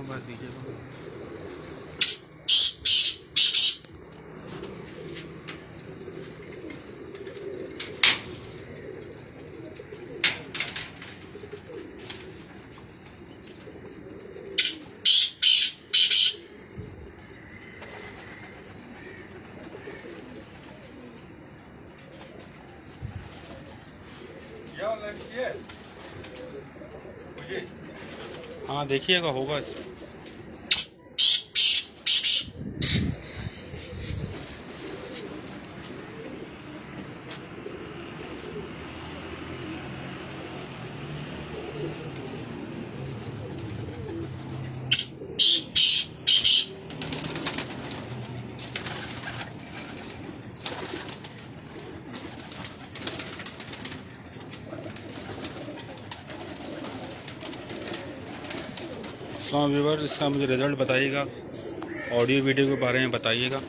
बस दीजिएगा। हाँ देखिएगा, होगा इसमें। अस्सलाम व्यूअर्स, इसका मुझे रिज़ल्ट बताइएगा, ऑडियो वीडियो के बारे में बताइएगा।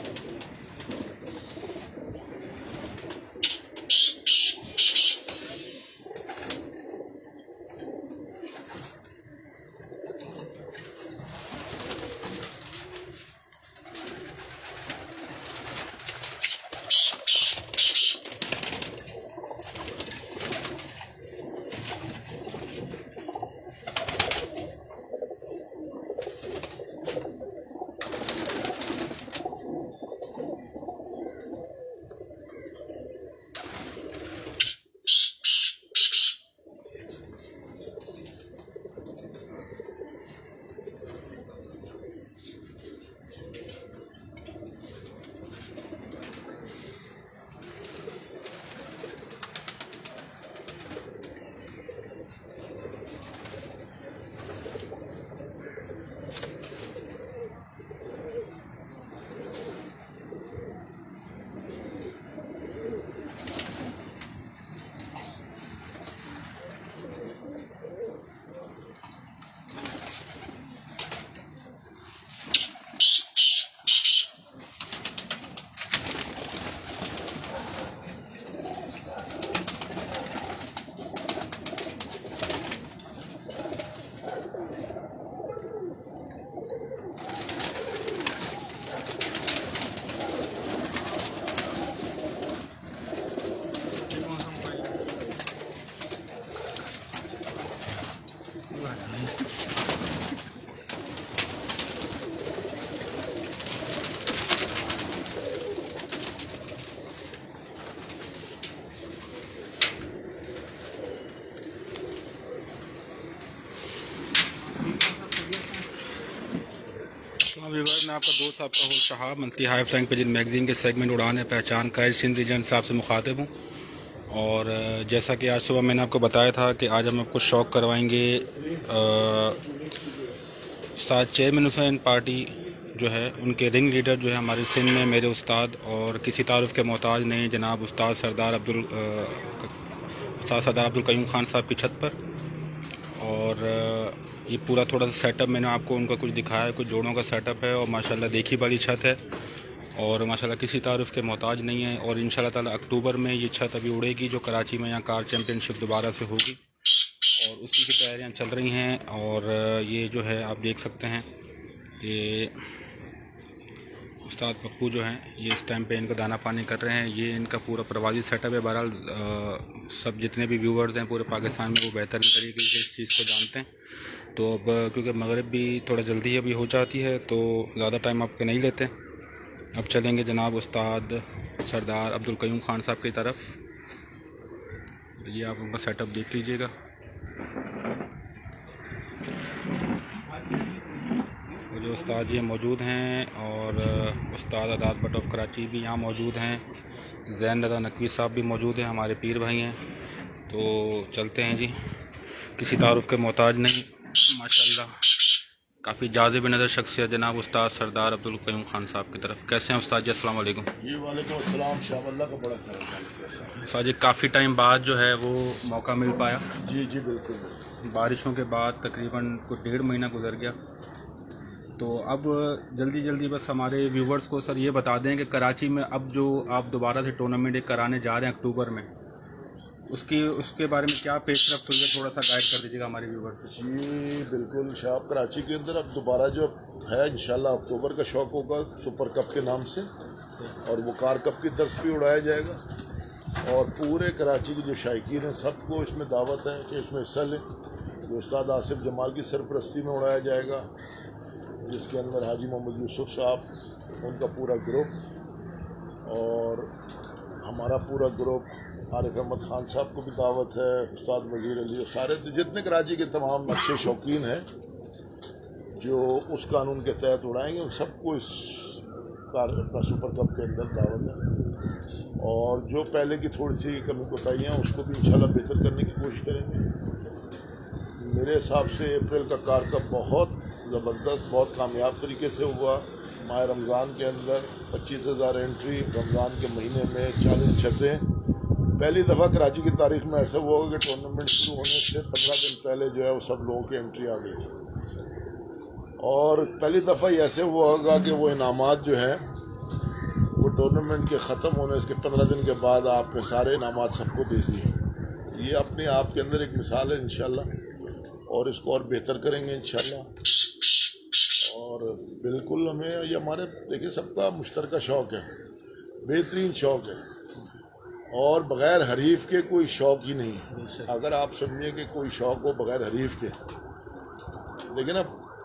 व्यूअर्स, मैं आपका दोस्त, आपका होस्ट शहाब, मंथली हाई फ्लैंग पेज मैगजीन के सेगमेंट उड़ान है पहचान कायद सिंध रीजन साहब से मुखातिब हूँ। और जैसा कि आज सुबह मैंने आपको बताया था कि आज हम आपको शौक करवाएंगे उस्ताद चेयरमैन हुसैन पार्टी जो है, उनके रिंग लीडर जो है हमारे सिंध में, मेरे उस्ताद और किसी तारुफ के मोहताज नहीं जनाब उस्ताद सरदार अब्दुल कयूम खान साहब की छत पर। और ये पूरा थोड़ा सा सेटअप मैंने आपको उनका कुछ दिखाया है, कुछ जोड़ों का सेटअप है और माशाल्लाह देखी वाली छत है और माशाल्लाह किसी तारुफ के मोहताज नहीं है। और इंशाल्लाह ताला अक्टूबर में ये छत अभी उड़ेगी जो कराची में यहाँ कार चैम्पियनशिप दोबारा से होगी और उसी की तैयारियाँ चल रही हैं। और ये जो है आप देख सकते हैं कि उस्ताद पप्पू जो हैं ये इस टाइम पे इनका दाना पानी कर रहे हैं। ये इनका पूरा प्रवासी सेटअप है। बहरहाल सब जितने भी व्यूवर्स हैं पूरे पाकिस्तान में वो बेहतरीन तरीके से इस चीज़ को जानते हैं। तो अब क्योंकि मगरिब भी थोड़ा जल्दी अभी हो जाती है तो ज़्यादा टाइम आपके नहीं लेते। अब चलेंगे जनाब उस्ताद सरदार अब्दुल कयूम खान साहब की तरफ। ये आप उनका सेटअप देख लीजिएगा। जो उस्ताद जी मौजूद हैं और उस्ताद अदाद भट्ट ऑफ कराची भी यहाँ मौजूद हैं। ज़ैन रज़ा नकवी साहब भी मौजूद हैं, हमारे पीर भाई हैं। तो चलते हैं जी, किसी तारुफ के मोहताज नहीं, माशाल्लाह काफ़ी जाज़िब नज़र शख्सियत जनाब उस्ताद सरदार अब्दुल कयूम खान साहब की तरफ। कैसे हैं उस्ताद जी? अस्सलाम वालेकुम। जी वालेकुम अस्सलाम। शाह का बड़ा करम। उस्ताद जी काफ़ी टाइम बाद जो है वो मौका मिल पाया। जी जी बिल्कुल। बारिशों के बाद तकरीबन कुछ 1.5 महीना गुजर गया। तो अब जल्दी बस हमारे व्यूवर्स को सर ये बता दें कि कराची में अब जो आप दोबारा से टूर्नामेंट कराने जा रहे हैं अक्टूबर में, उसके बारे में क्या पेशरफ्त हुई है, थोड़ा सा गाइड कर दीजिएगा हमारे व्यूवर्स से। जी बिल्कुल शाह, कराची के अंदर अब दोबारा जो है इंशाल्लाह अक्टूबर का शौक होगा सुपर कप के नाम से, और वो कार कप की तरफ भी उड़ाया जाएगा, और पूरे कराची के जो शायकीन हैं सबको इसमें दावत है कि इसमें हिस्सा लें। जो उस्ताद आसिफ जमाल की सरपरस्ती में उड़ाया जाएगा, जिसके अंदर हाजी मोहम्मद यूसुफ साहब, उनका पूरा ग्रुप, और हमारा पूरा ग्रुप, आरिफ अहमद खान साहब को भी दावत है, उस्ताद वज़ीर अली, और सारे जितने कराची के तमाम अच्छे शौकीन हैं जो उस कानून के तहत उड़ाएंगे, उन सबको इस अपना सुपर कप के अंदर दावत है। और जो पहले की थोड़ी सी कमी कोताहियाँ उसको भी इंशाल्लाह बेहतर करने की कोशिश करेंगे। मेरे हिसाब से अप्रैल का कार कप बहुत ज़बरदस्त, बहुत कामयाब तरीके से हुआ। माह रमज़ान के अंदर 25,000 एंट्री, रमज़ान के महीने में 40 छतें। पहली दफ़ा कराची की तारीख में ऐसा हुआ कि टूर्नामेंट शुरू होने से 15 दिन पहले जो है वो सब लोगों की एंट्री आ गई थी, और पहली दफ़ा ही ऐसे हुआ होगा कि वो इनामात जो है वो टूर्नामेंट के ख़त्म होने के 15 दिन के बाद आपने सारे इनामात सबको दे दिए। ये अपने आप के अंदर एक मिसाल है इंशाल्लाह, और इसको और बेहतर करेंगे इंशाल्लाह। और बिल्कुल हमें ये हमारे देखिए सबका मुश्तरका शौक़ है, बेहतरीन शौक़ है, और बग़ैर हरीफ के कोई शौक़ ही नहीं। अगर आप समझिए कि कोई शौक़ हो बग़ैर हरीफ के, देखिए ना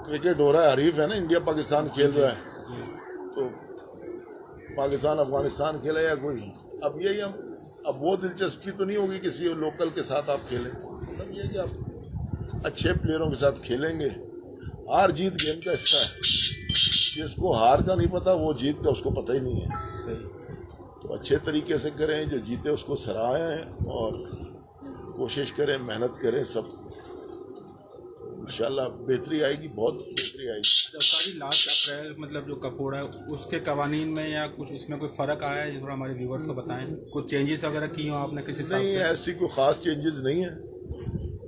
क्रिकेट हो रहा है, हरीफ है ना, इंडिया पाकिस्तान खेल रहा है, तो पाकिस्तान अफगानिस्तान खेला या कोई, अब यही हम, अब वो दिलचस्पी तो नहीं होगी किसी लोकल के साथ आप खेलें, मतलब ये कि आप अच्छे प्लेयरों के साथ खेलेंगे। हार जीत गेम का हिस्सा है, जिसको हार का नहीं पता वो जीत का उसको पता ही नहीं है। तो अच्छे तरीके से करें, जो जीते उसको सराहें और कोशिश करें, मेहनत करें, सब इंशाल्लाह बेहतरी आएगी, बहुत बेहतरी आएगी। सारी लास्ट अप्रैल मतलब जो कपोड़ा है उसके कवानीन में या कुछ उसमें कोई फ़र्क आया है, थोड़ा हमारे व्यूवर्स को बताएं, कुछ चेंजेस वगैरह की हो आपने किसी नहीं, ऐसी कोई ख़ास चेंजेस नहीं है,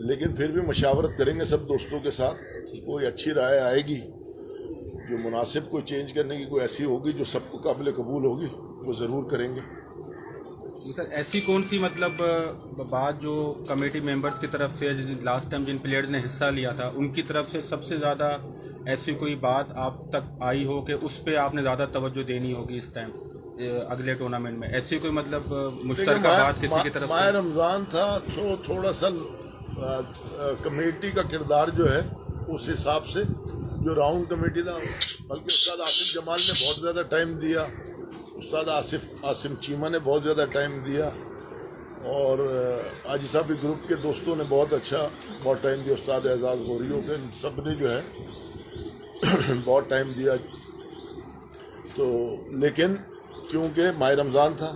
लेकिन फिर भी मशावरत करेंगे सब दोस्तों के साथ, कोई अच्छी राय आएगी जो मुनासिब कोई चेंज करने की कोई ऐसी होगी जो सबको काबिल कबूल होगी, वो ज़रूर करेंगे। जी सर, ऐसी कौन सी मतलब बात जो कमेटी मेंबर्स की तरफ से लास्ट टाइम जिन प्लेयर्स ने हिस्सा लिया था उनकी तरफ से सबसे ज़्यादा ऐसी कोई बात आप तक आई हो कि उस पर आपने ज़्यादा तवज्जो देनी होगी इस टाइम अगले टूर्नामेंट में, ऐसी कोई मतलब मुश्तरका बात किसी की तरफ? माह रमज़ान था तो थोड़ा सा कमेटी का किरदार जो है उस हिसाब से जो राउंड कमेटी था, बल्कि उस्ताद आसिफ जमाल ने बहुत ज़्यादा टाइम दिया, उस्ताद आसिम चीमा ने बहुत ज़्यादा टाइम दिया, और आजी साहब ग्रुप के दोस्तों ने बहुत टाइम दिया, उस्ताद एजाज़ गोरियों के सब ने जो है बहुत टाइम दिया। तो लेकिन क्योंकि माह रमज़ान था,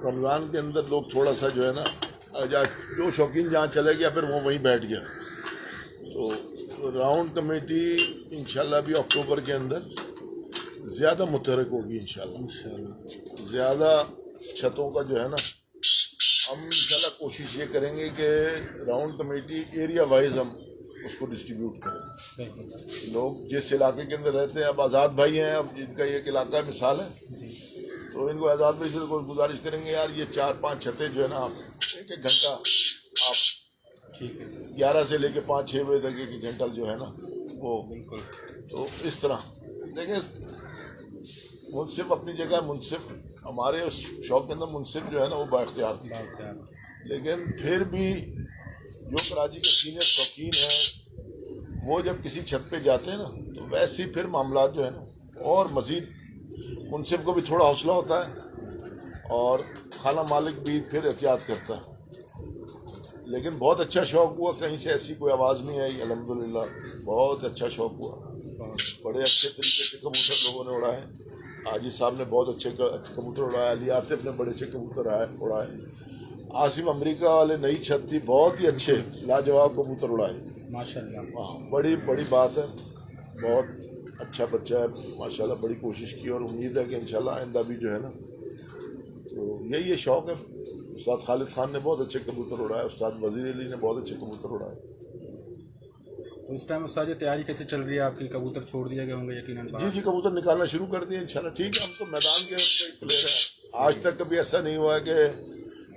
रमज़ान के अंदर लोग थोड़ा सा जो है ना, जो शौकीन जहाँ चले गया फिर वो वहीं बैठ गया। तो राउंड कमेटी इंशाल्लाह भी अक्टूबर के अंदर ज़्यादा मुतहरक होगी इंशाल्लाह। ज़्यादा छतों का जो है ना, हम इंशाल्लाह कोशिश ये करेंगे कि राउंड कमेटी एरिया वाइज हम उसको डिस्ट्रीब्यूट करें। लोग जिस इलाके के अंदर रहते हैं, अब आज़ाद भाई हैं, अब इनका एक इलाका मिसाल है, तो इनको आज़ाद भाई से गुजारिश करेंगे यार ये 4-5 छतें जो है ना, आप एक घंटा आप ठीक है 11 से लेके 5-6 बजे तक एक घंटा जो है ना वो, बिल्कुल। तो इस तरह देखिए, मुनसिफ अपनी जगह, मुनसिफ हमारे उस शौक के अंदर मुनसिफ जो है ना वो बाख्तियार थे, लेकिन फिर भी जो कराची के सीनियर शौकीन हैं वो जब किसी छत पे जाते हैं ना, तो वैसे ही फिर मामला जो है ना, और मज़ीद मुनसिफ को भी थोड़ा हौसला होता है और खाना मालिक भी फिर एहतियात करता है। लेकिन बहुत अच्छा शौक़ हुआ, कहीं से ऐसी कोई आवाज़ नहीं आई, अल्हम्दुलिल्लाह बहुत अच्छा शौक़ हुआ, बड़े अच्छे तरीके से कबूतर लोगों ने उड़ाए। हाजी साहब ने बहुत अच्छे कबूतर उड़ाए, अली आतिफ ने बड़े अच्छे कबूतर उड़ाए, आसिम अमेरिका वाले नई छत थी, बहुत ही अच्छे लाजवाब कबूतर उड़ाए माशाल्लाह। बड़ी बात है, बहुत अच्छा बच्चा है माशाल्लाह, बड़ी कोशिश की और उम्मीद है कि इंशाल्लाह आइंदा भी जो है ना, तो यही ये शौक़ है। उस्ताद खालिद खान ने बहुत अच्छे कबूतर उड़ाए, उस्ताद वज़ीर अली ने बहुत अच्छे कबूतर उड़ाए। तो इस टाइम उस्ताद तैयारी कैसे चल रही है आपकी? कबूतर छोड़ दिए गए होंगे यकीनन? जी कबूतर निकालना शुरू कर दिए इंशाल्लाह। ठीक है, हम तो मैदान के प्लेयर हैं, आज तक कभी ऐसा नहीं हुआ कि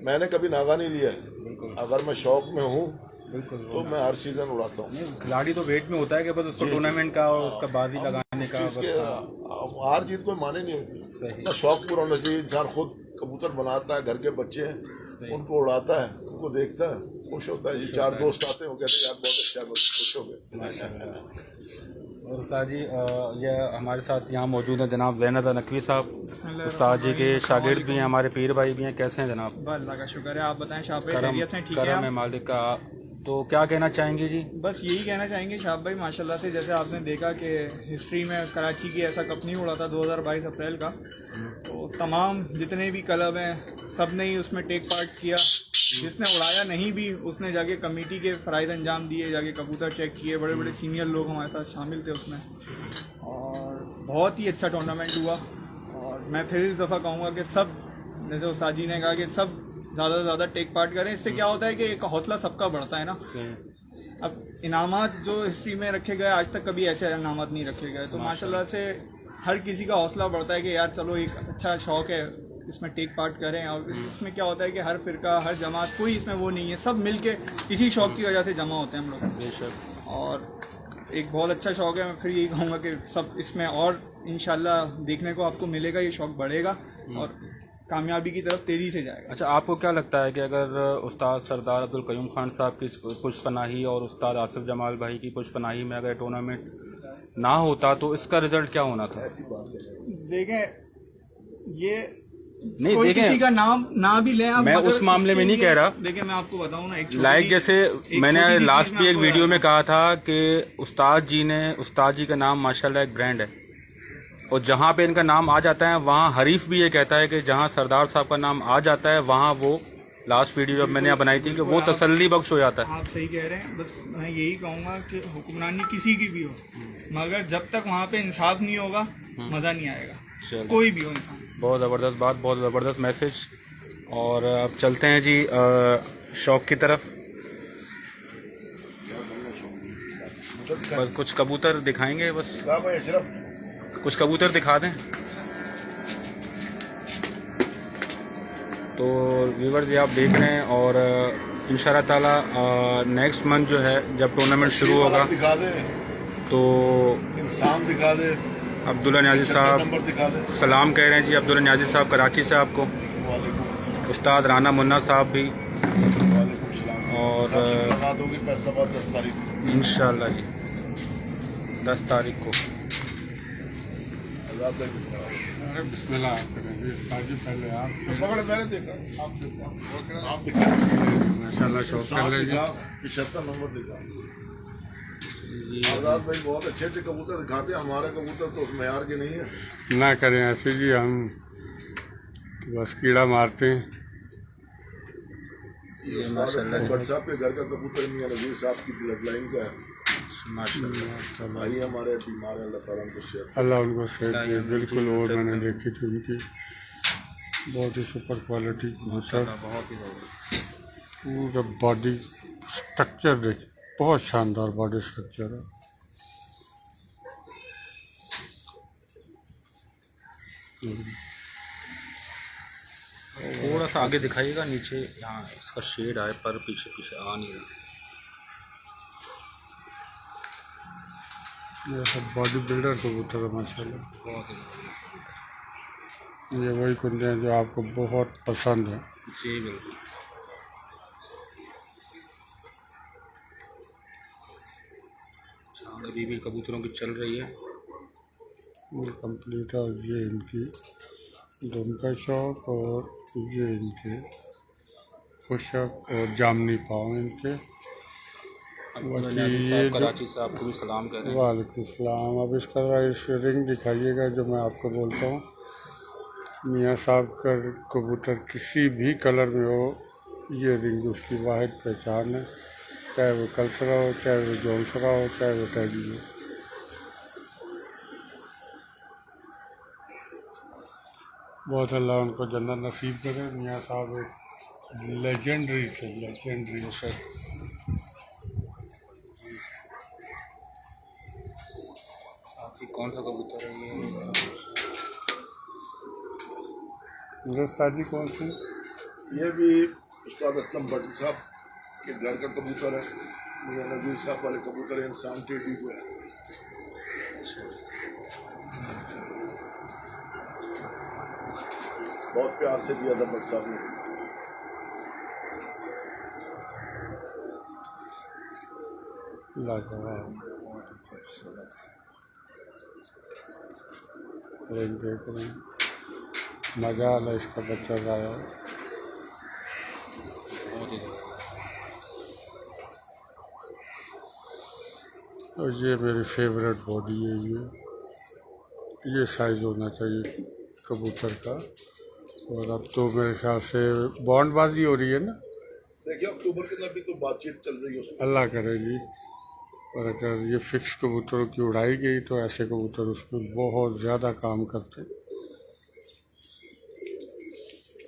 मैंने कभी नागा नहीं लिया है। बिल्कुल अगर मैं शौक में हूँ बिल्कुल। तो मैं हर सीजन उड़ाता हूँ। खिलाड़ी तो वेट में होता है कि बस उसको टूर्नामेंट का और उसका बाजी लगाने का चीज़ के बस। हार जीत कोई माने नहीं होती। सही। अपना शौक पूरा होना चाहिए। इंसान खुद कबूतर बनाता है, घर के बच्चे हैं उनको उड़ाता है, उनको देखता है, खुश होता है। ये चार दोस्त आते हैं वो कहते हैं यार बहुत अच्छा, बस खुश हो गए। और उस्ताद जी ये हमारे साथ यहाँ मौजूद हैं जनाब ज़ैनत नकवी साहब। उस्ताद जी के शागिर्द भी हैं, हमारे पीर भाई भी हैं। कैसे हैं जनाब? बस अल्लाह का शुक्र है। आप बताएं शाह भाई, करम खैरियत से ठीक है करम आप? है मालिक का। तो क्या कहना चाहेंगे जी? बस यही कहना चाहेंगे शाह भाई, माशाल्लाह से जैसे आपने देखा कि हिस्ट्री में कराची की ऐसा कप नहीं उड़ा था 2022 अप्रैल का। तो तमाम जितने भी क्लब हैं सब ने ही उसमें टेक पार्ट किया। जिसने उड़ाया नहीं भी उसने जाके कमेटी के फ़राइज़ अंजाम दिए, जाके कबूतर चेक किए। बड़े बड़े सीनियर लोग हमारे साथ शामिल थे उसमें और बहुत ही अच्छा टूर्नामेंट हुआ। और मैं फिर इस दफ़ा कहूँगा कि सब, जैसे उस्ताद जी ने कहा कि सब ज़्यादा से ज़्यादा टेक पार्ट करें। इससे क्या होता है कि एक हौसला सबका बढ़ता है ना। अब इनामात जो हिस्ट्री में रखे गए आज तक कभी ऐसे इनामात नहीं रखे गए, तो माशाल्लाह से हर किसी का हौसला बढ़ता है कि यार चलो एक अच्छा शौक़ है, इसमें टेक पार्ट करें। और इसमें क्या होता है कि हर फिरका, हर जमात, कोई इसमें वो नहीं है, सब मिल के इसी शौक़ की वजह से जमा होते हैं हम लोग। और एक बहुत अच्छा शौक़ है। मैं फिर यही कहूँगा कि सब इसमें और इंशाल्लाह देखने को आपको मिलेगा, ये शौक़ बढ़ेगा और कामयाबी की तरफ तेज़ी से जाएगा। अच्छा, आपको क्या लगता है कि अगर उस्ताद सरदार अब्दुल क़य्यूम खान साहब की पुष्पनाही और उस्ताद आसिफ जमाल भाई की पुष्पनाही में अगर टूर्नामेंट ना होता तो इसका रिजल्ट क्या होना था? देखें, ये नहीं कोई देखें, किसी का नाम ना भी लें आप, मैं मगर उस मामले में इसके नहीं लिए- कह रहा। देखिए मैं आपको बताऊं ना, एक लाइक जैसे मैंने छोटी सी लास्ट चीज़ भी मैं एक आपको वीडियो में बताता कहा था कि उस्ताद जी का नाम माशाल्लाह एक ब्रांड है और जहाँ पे इनका नाम आ जाता है वहाँ हरीफ भी ये कहता है कि जहाँ सरदार साहब का नाम आ जाता है वहाँ वो लास्ट वीडियो जब मैंने बनाई थी कि वो तसल्ली बख्श हो जाता है। आप सही कह रहे हैं। बस मैं यही कहूँगा कि हुक्मरानी किसी की भी हो, मगर जब तक वहाँ पे इंसाफ नहीं होगा मज़ा नहीं आएगा, कोई भी हो इंसान। बहुत ज़बरदस्त बात, बहुत ज़बरदस्त मैसेज। और अब चलते हैं जी शौक़ की तरफ। बस कुछ कबूतर दिखाएंगे, बस कुछ कबूतर दिखा दें तो व्यूअर जी आप देख रहे हैं। और इंशाल्लाह ताला नेक्स्ट मंथ जो है जब टूर्नामेंट शुरू होगा दिखा दे, तो इंसान दिखा दे, अब्दुल्ला न्याजी साहब नंबर दिखा दे। सलाम कह रहे हैं जी। अब्दुल्ला न्याजी साहब कराची से आपको, उस्ताद राना मुन्ना साहब भी, और मुलाकात होगी फैसलाबाद 10 तारीख को इंशाल्लाह जी 10 तारीख को। बिस्मिल्लाह करेंगे ताजी पहले आप मैंने देखा, आप दिखा, माशाल्लाह शौक कर लेंगे। 75 नंबर दिखा। आजाद भाई बहुत अच्छे अच्छे कबूतर दिखाते हैं, हमारे कबूतर तो उस मैयार के नहीं है। ना करें ऐसे जी, हम बस कीड़ा मारते हैं। ये माशाल्लाह भट्ट साहब के घर का कबूतर मियां नज़ीर साहब की ब्लड लाइन का है। माशाल्लाह। भाई हमारे बीमार है, अल्लाह ताला उनको सेहत। अल्लाह उनको सेहत दे बिल्कुल। और मैंने देखी थी उनकी बहुत ही सुपर क्वालिटी कबूतर, बहुत ही ज़बरदस्त। पूरा बॉडी स्ट्रक्चर देख, बहुत शानदार बॉडी स्ट्रक्चर है। थोड़ा सा आगे दिखाइएगा, नीचे यहाँ इसका शेड आए पर पीछे पीछे आ नहीं रहा। ये सब बॉडी बिल्डर कबूतर है माशाल्लाह। बहुत ही ज़बरदस्त कबूतर। ये वही कुंदे हैं जो आपको बहुत पसंद है। जी बिल्कुल। झाड़ अभी भी कबूतरों की चल रही है। ये कंप्लीट है। ये इनकी दम का शौक और ये इनके खुशक और जामनी पाँव इनके। ये कराची से आपको भी सलाम कह रहे हैं। वालेकुम सलाम। अब इसका इस रिंग दिखाइएगा जो मैं आपको बोलता हूँ। मियाँ साहब का कबूतर किसी भी कलर में हो, ये रिंग उसकी वाहिद पहचान है, चाहे वो कल्सरा हो, चाहे वो जौनसरा हो, चाहे वो टैगी हो। बहुत अल्लाह उनको जन्नत नसीब करे। मियाँ साहब एक लेजेंडरी थे, लेजेंडरी। आपकी कौन सा कबूतर है ये? दोस्ताजी कौन सी? ये भी उस्ताद असलम भट्ट साहब के घर का कबूतर है, मियां नज़ीर साहब वाले कबूतर है, इंसान टेडी को है। बहुत प्यार से दिया था भट्ट साहब ने। लाजवाब, रेंज देख रहे हैं, मजा आ इसका बच्चा आया। बहुत ही और ये मेरी फेवरेट बॉडी है, ये साइज़ होना चाहिए कबूतर का। और अब तो मेरे ख्याल से बॉन्डबाजी हो रही है ना, देखिए अक्टूबर के अंदर भी कोई बातचीत चल रही है उसमें। अल्लाह करेगी। और अगर ये फिक्स कबूतरों की उड़ाई गई तो ऐसे कबूतर उसमें बहुत ज़्यादा काम करते।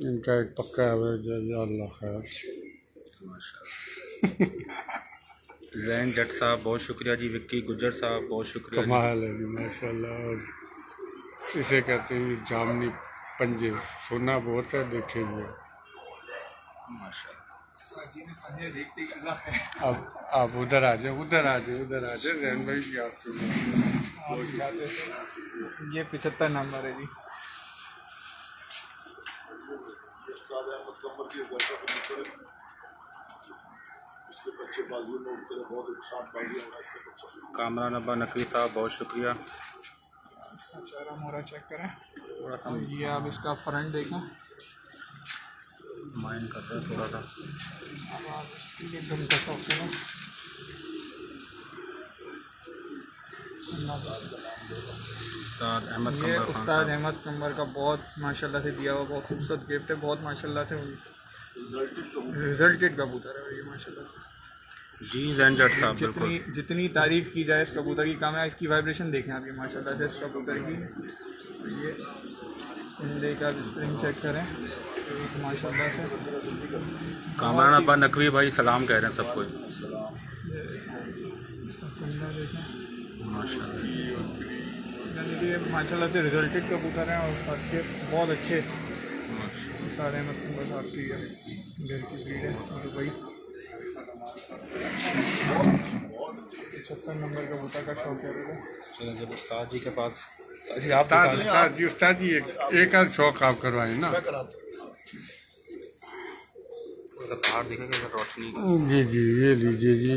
इनका एक पक्का एवरेज है, या अल्लाह खैर। जैन जट साहब बहुत शुक्रिया जी, विक्की गुज्जर साहब बहुत शुक्रिया जी। कमाल है जी माशाल्लाह। और इसे कहते हैं जामनी पंजे, सोना बहुत है, देखेंगे। माशाल्लाह। अब आप उधर आ जाए, उधर आ जाए, उधर आ जाए जैन भाई जी आपके। ये 75 नंबर है जी। उस्ताद अहमद कमर के घर का कबूतर है, इसके बच्चे बाजू में उड़ते हैं, बहुत शान बाजी होगा इसके बच्चे। कामरान अब्बा नकवी साहब बहुत शुक्रिया। इसका चेहरा मोहरा चेक करें। थोड़ा सा और ये आप इसका फ्रंट देखें, माइंड कर रहा है थोड़ा सा। अब आप इसकी एकदम का शौक करें। उस्ताद अहमद ये कमर खान उस्ताद साहब अहमद कमर का बहुत माशाल्लाह से दिया हुआ बहुत खूबसूरत गिफ्ट है, बहुत माशाल्लाह से रिजल्टेड कबूतर है ये माशाल्लाह से। जी जैन जट साहब बिल्कुल। जितनी तारीफ़ की जाए इस कबूतर की कम है। इसकी वाइब्रेशन देखें आप, ये माशाल्लाह से इस कबूतर की। ये कुंडे का स्प्रिंग चेक करें, एक माशाल्लाह से। कामरान अब्बा नकवी भाई सलाम कह रहे हैं सबको। इसका कुंडा देखें, माशाल्लाह। यानी कि ये माशाल्लाह से रिजल्टेड कबूतर हैं। और उस्ताद के बहुत अच्छे उस्ताद अहमद कमर साहब की घर की ब्रीड है दुबई। 75 नंबर कबूतर का शौक है। चलो जब उस्ताद जी के पास जी आप उस्ताद जी एक आध शौक आप करवाएं ना। बाहर दिखेगा रोशनी। जी जी, ये लीजिए जी,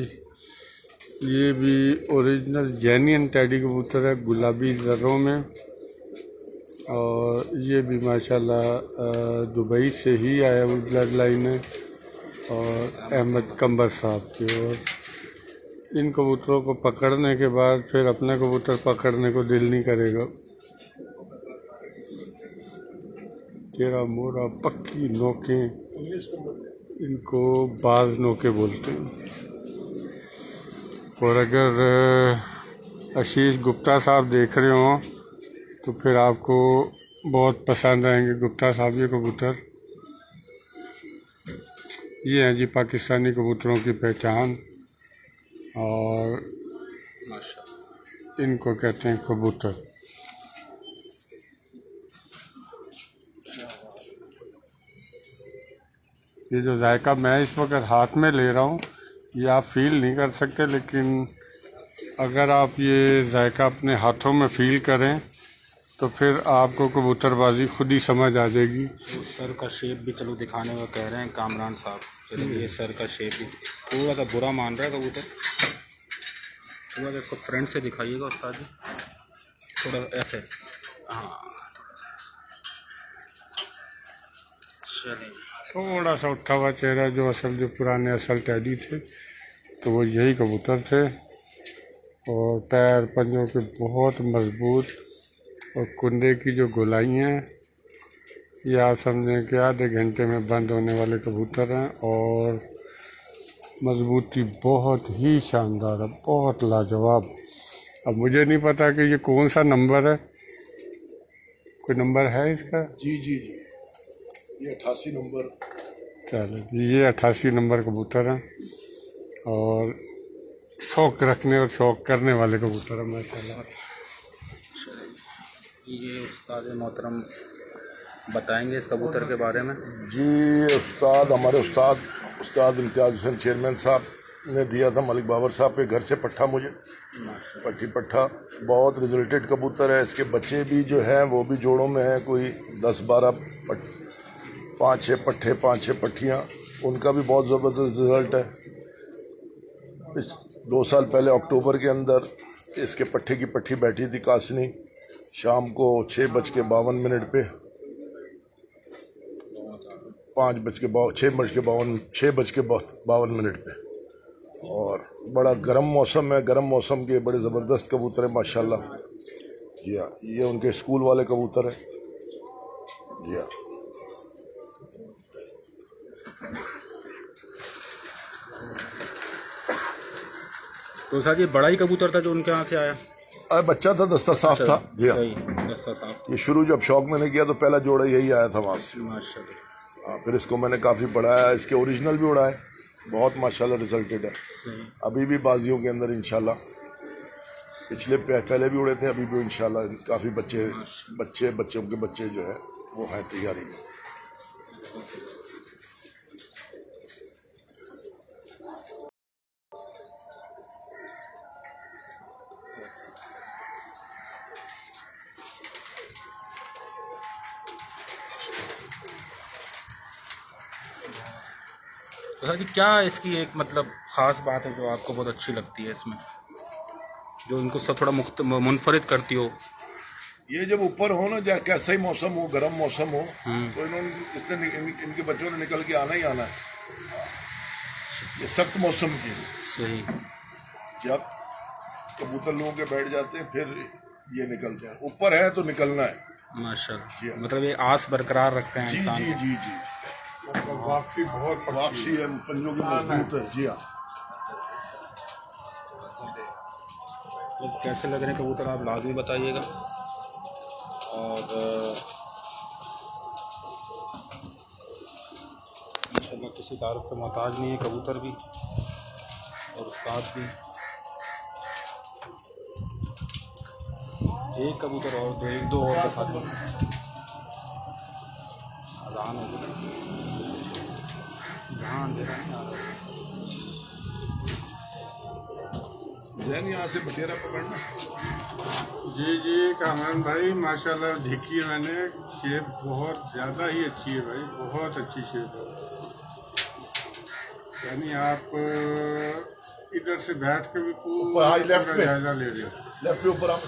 ये भी ओरिजिनल जेन्युइन टेडी कबूतर है, गुलाबी ज़रों में। और ये भी माशाल्लाह दुबई से ही आया हुई ब्लड लाइन है, और अहमद कम्बर साहब की। और इन कबूतरों को पकड़ने के बाद फिर अपने कबूतर पकड़ने को दिल नहीं करेगा। तेरा मोरा पक्की नोकें, इनको बाज नोके बोलते हैं। और अगर आशीष गुप्ता साहब देख रहे हो तो फिर आपको बहुत पसंद आएंगे गुप्ता साहब ये कबूतर। ये हैं जी पाकिस्तानी कबूतरों की पहचान, और माशाल्लाह। इनको कहते हैं कबूतर। ये जो जायका मैं इस वक्त हाथ में ले रहा हूँ ये आप फील नहीं कर सकते, लेकिन अगर आप ये जायका अपने हाथों में फील करें तो फिर आपको कबूतरबाजी खुद ही समझ आ जाएगी। सर का शेप भी चलो दिखाने को कह रहे हैं कामरान साहब। चलो ये सर का शेप भी थोड़ा सा बुरा मान रहा है कबूतर। थोड़ा सा इसको फ्रंट से दिखाइएगा उस्ताद जी, थोड़ा ऐसे। हाँ चलिए। थोड़ा सा उठा हुआ चेहरा, जो पुराने असल टैडी थे तो वो यही कबूतर थे। और पैर पंजों के बहुत मजबूत, और कुंडे की जो गोलाई हैं ये आप समझें कि आधे घंटे में बंद होने वाले कबूतर हैं। और मजबूती बहुत ही शानदार है, बहुत लाजवाब। अब मुझे नहीं पता कि ये कौन सा नंबर है, कोई नंबर है इसका? जी जी जी, ये 88 नंबर। चलो, ये 88 नंबर कबूतर हैं, और शौक रखने और शौक करने वाले कबूतर हैं माशाल्लाह। ये उस्ताद मोहतरम बताएंगे इस कबूतर के बारे में? जी उस्ताद, हमारे उस्ताद इम्तियाज़ हुसैन चेयरमैन साहब ने दिया था मलिक बाबर साहब के घर से पट्ठा मुझे, पट्टी पट्ठा। बहुत रिजल्टेड कबूतर है। इसके बच्चे भी जो हैं वो भी जोड़ों में हैं, कोई 10-12 5-6 पट्ठे 5-6 पट्टियाँ, उनका भी बहुत ज़बरदस्त रिजल्ट है। इस 2 साल पहले अक्टूबर के अंदर इसके पट्ठे की पट्टी बैठी थी कासनी, शाम को 6:52 पे 6:52 पे, और बड़ा गर्म मौसम है। गर्म मौसम के बड़े ज़बरदस्त कबूतर है माशाल्लाह। जी हाँ, ये उनके स्कूल वाले कबूतर हैं। जी हाँ। तो सर ये बड़ा ही कबूतर था जो उनके यहाँ से आया? अरे बच्चा था, दस्ता साफ था। जी हाँ, सही, दस्ता साफ। ये शुरू जब शौक मैंने किया तो पहला जोड़ा यही आया था वहाँ से। माशाल्लाह। हाँ, फिर इसको मैंने काफ़ी बढ़ाया, इसके ओरिजिनल भी उड़ाए, बहुत माशाल्लाह रिजल्टेड है। अभी भी बाजियों के अंदर इंशाल्लाह, पहले भी उड़े थे, अभी भी इंशाल्लाह काफ़ी बच्चों के बच्चे जो है वो हैं तैयारी में। तो सर जी क्या इसकी एक मतलब ख़ास बात है जो आपको बहुत अच्छी लगती है इसमें, जो इनको सब थोड़ा मुनफरिद करती हो? ये जब ऊपर हो ना, चाहे कैसा ही मौसम हो, गर्म मौसम हो, तो इनके बच्चों ने निकल के आना ही आना है। ये सख्त मौसम की सही। जब कबूतर लोगों के बैठ जाते हैं फिर ये निकलते हैं, ऊपर है तो निकलना है। माशाल्लाह, मतलब ये आस बरकरार रखते हैं जी इंसान जी को। जी जी, मतलब वापसी है, पंजों की मजबूत है। जी हाँ। बस कैसे लग रहे हैं कबूतर आप लाजमी बताइएगा। और माशाल्लाह किसी तारुफ का मोहताज नहीं है कबूतर भी और उस्ताद भी। एक कबूतर और दो, एक दो और के साथ अजान हो गई, यहाँ अंधेरा नहीं आ रहा। जैन यहाँ से बटेरा पकड़ना। जी जी कामरान भाई, माशाल्लाह देखिए मैंने, शेप बहुत ज़्यादा ही अच्छी है भाई, बहुत अच्छी शेप है। यानी आप इधर से बैठ के भी पूरा जायजा ले रहे हो। लेफ्ट पे ऊपर आप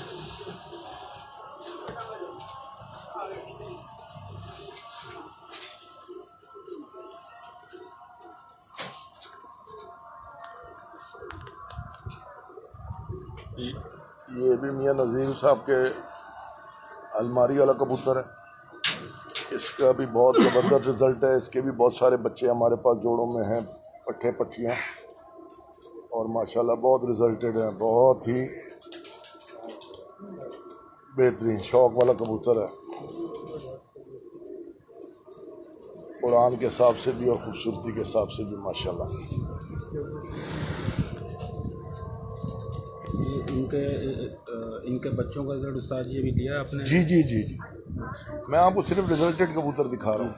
ये भी मियाँ नज़ीर साहब के अलमारी वाला कबूतर है। इसका भी बहुत ज़बरदस्त रिजल्ट है। इसके भी बहुत सारे बच्चे हमारे पास जोड़ों में हैं, पट्ठे पट्टियाँ, और माशाल्लाह बहुत रिजल्टेड हैं, बहुत ही बेहतरीन शौक वाला कबूतर है, उड़ान के हिसाब से भी और खूबसूरती के हिसाब से भी माशाल्लाह। इनके बच्चों का रिजल्ट उस्ताद जी भी लिया आपने? जी जी जी जी, मैं आपको सिर्फ रिजल्टेड कबूतर दिखा रहा हूँ।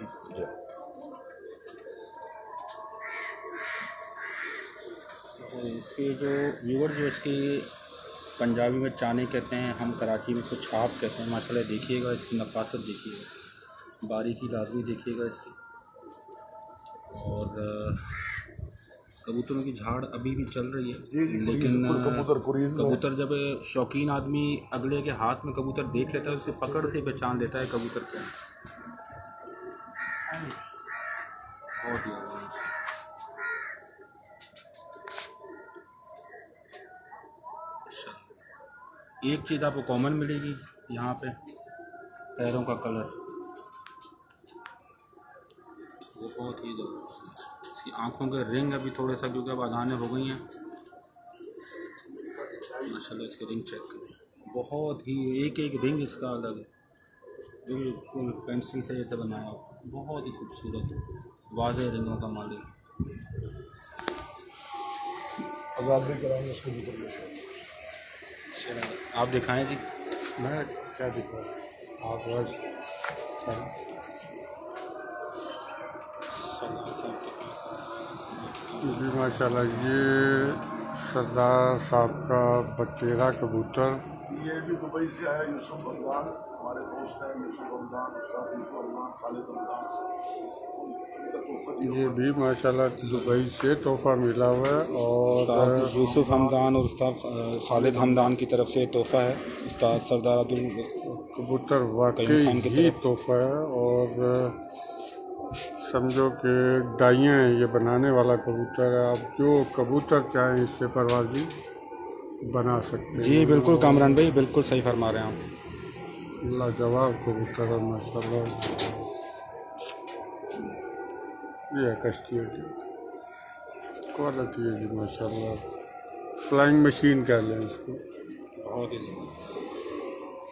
इसके जो व्यूअर जो इसकी पंजाबी में चाने कहते हैं, हम कराची में इसको छाप कहते हैं। माशाल्लाह देखिएगा इसकी नफासत, देखिएगा बारीकी लाजमी देखिएगा इसकी। और कबूतरों की झाड़ अभी भी चल रही है। जी जी, लेकिन कबूतर जब शौकीन आदमी अगले के हाथ में कबूतर देख लेता है, उसे पकड़ से पहचान लेता है कबूतर को। बहुत ही एक चीज़ आपको कॉमन मिलेगी यहाँ पे, पैरों का कलर वो बहुत ही इसकी आँखों के रिंग अभी थोड़े सा, क्योंकि अब अदानें हो गई हैं। माशाल्लाह इसके रिंग चेक करें, बहुत ही एक एक रिंग इसका अलग है, बिल्कुल पेंसिल से जैसे बनाया हो, बहुत ही खूबसूरत वाज़े रिंगों का मालिक। आज़ाद भी कराएंगे उसको कबूतर। आप दिखाएं जी। मैं क्या दिखाऊँ, आप बस जी माशाल्लाह, ये सरदार साहब का बटेरा कबूतर। ये भी दुबई से आया यूसुफ रमजान, हमारे दोस्त हैं यूसुफ रमजान, उस्ताद यूसुफ रमजान, खालिद रमजान। इनका तोहफा दिया ये भी माशाल्लाह दुबई से तोहफा मिला हुआ है। और उस्ताद यूसुफ हमदान और उस्ताद खालिद हमदान की तरफ से तोहफ़ा है उस्ताद सरदार अब्दुल कबूतर कईम वाकई खान की ही तरफ। तोहफा है। और समझो कि डाइयाँ हैं, ये बनाने वाला कबूतर है। आप जो कबूतर चाहें इससे परवाज़ी बना सकते हैं। जी बिल्कुल कामरान भाई, बिल्कुल सही फरमा रहे हैं आप। लाजवाब कबूतर है माशाल्लाह। ये कश्ती क्वालिटी है जी माशाल्लाह, फ्लाइंग मशीन कह लें इसको। बहुत ही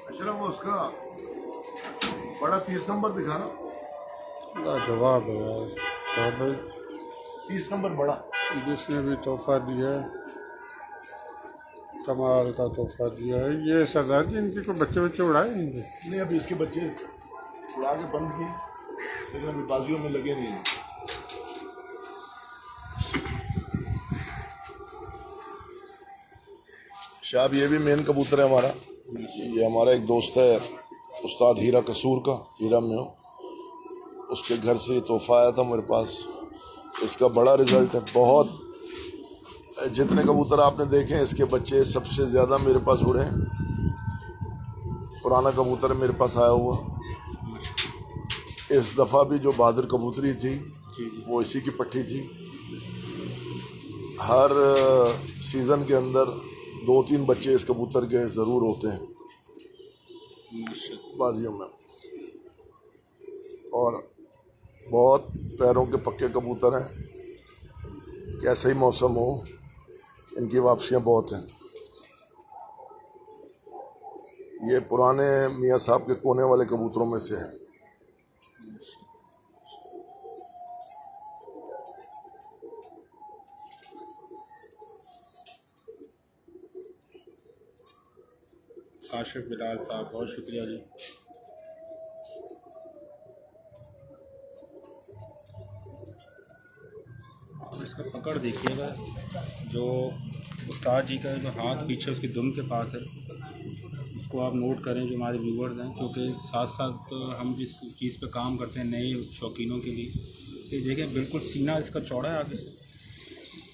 अच्छा वो उसका बड़ा 30 नंबर दिखाना, लाजवाब है यार। तो भाई 30 नंबर बड़ा। जिसने भी तोहफा दिया है, कमाल का तोहफा दिया है। ये सरदार जी इनके को बच्चे उड़ाए इनके? नहीं अभी इसके बच्चे उड़ा के बंद किए, लेकिन अभी बाजियों में लगे नहीं हैं। शाब ये भी मेन कबूतर है हमारा। ये हमारा एक दोस्त है उस्ताद हीरा कसूर का, हीरा में हो, उसके घर से ये तोहफा आया था मेरे पास। इसका बड़ा रिजल्ट है, बहुत। जितने कबूतर आपने देखे हैं इसके बच्चे सबसे ज़्यादा मेरे पास उड़े हैं। पुराना कबूतर मेरे पास आया हुआ। इस दफ़ा भी जो बहादुर कबूतरी थी वो इसी की पट्टी थी। हर सीज़न के अंदर 2-3 बच्चे इस कबूतर के ज़रूर होते हैं बाजियों में। और बहुत पैरों के पक्के कबूतर हैं, कैसे ही मौसम हो इनकी वापसियाँ बहुत हैं। ये पुराने मियाँ साहब के कोने वाले कबूतरों में से है। काशिफ बिलाल साहब, बहुत शुक्रिया जी। आप इसका पकड़ देखिएगा, जो उस्ताद जी का जो हाथ पीछे उसकी दुम के पास है, उसको आप नोट करें जो हमारे व्यूवर्स हैं, क्योंकि साथ साथ हम जिस चीज़ पे काम करते हैं नए शौकीनों के लिए, ये देखें बिल्कुल सीना इसका चौड़ा है आगे से।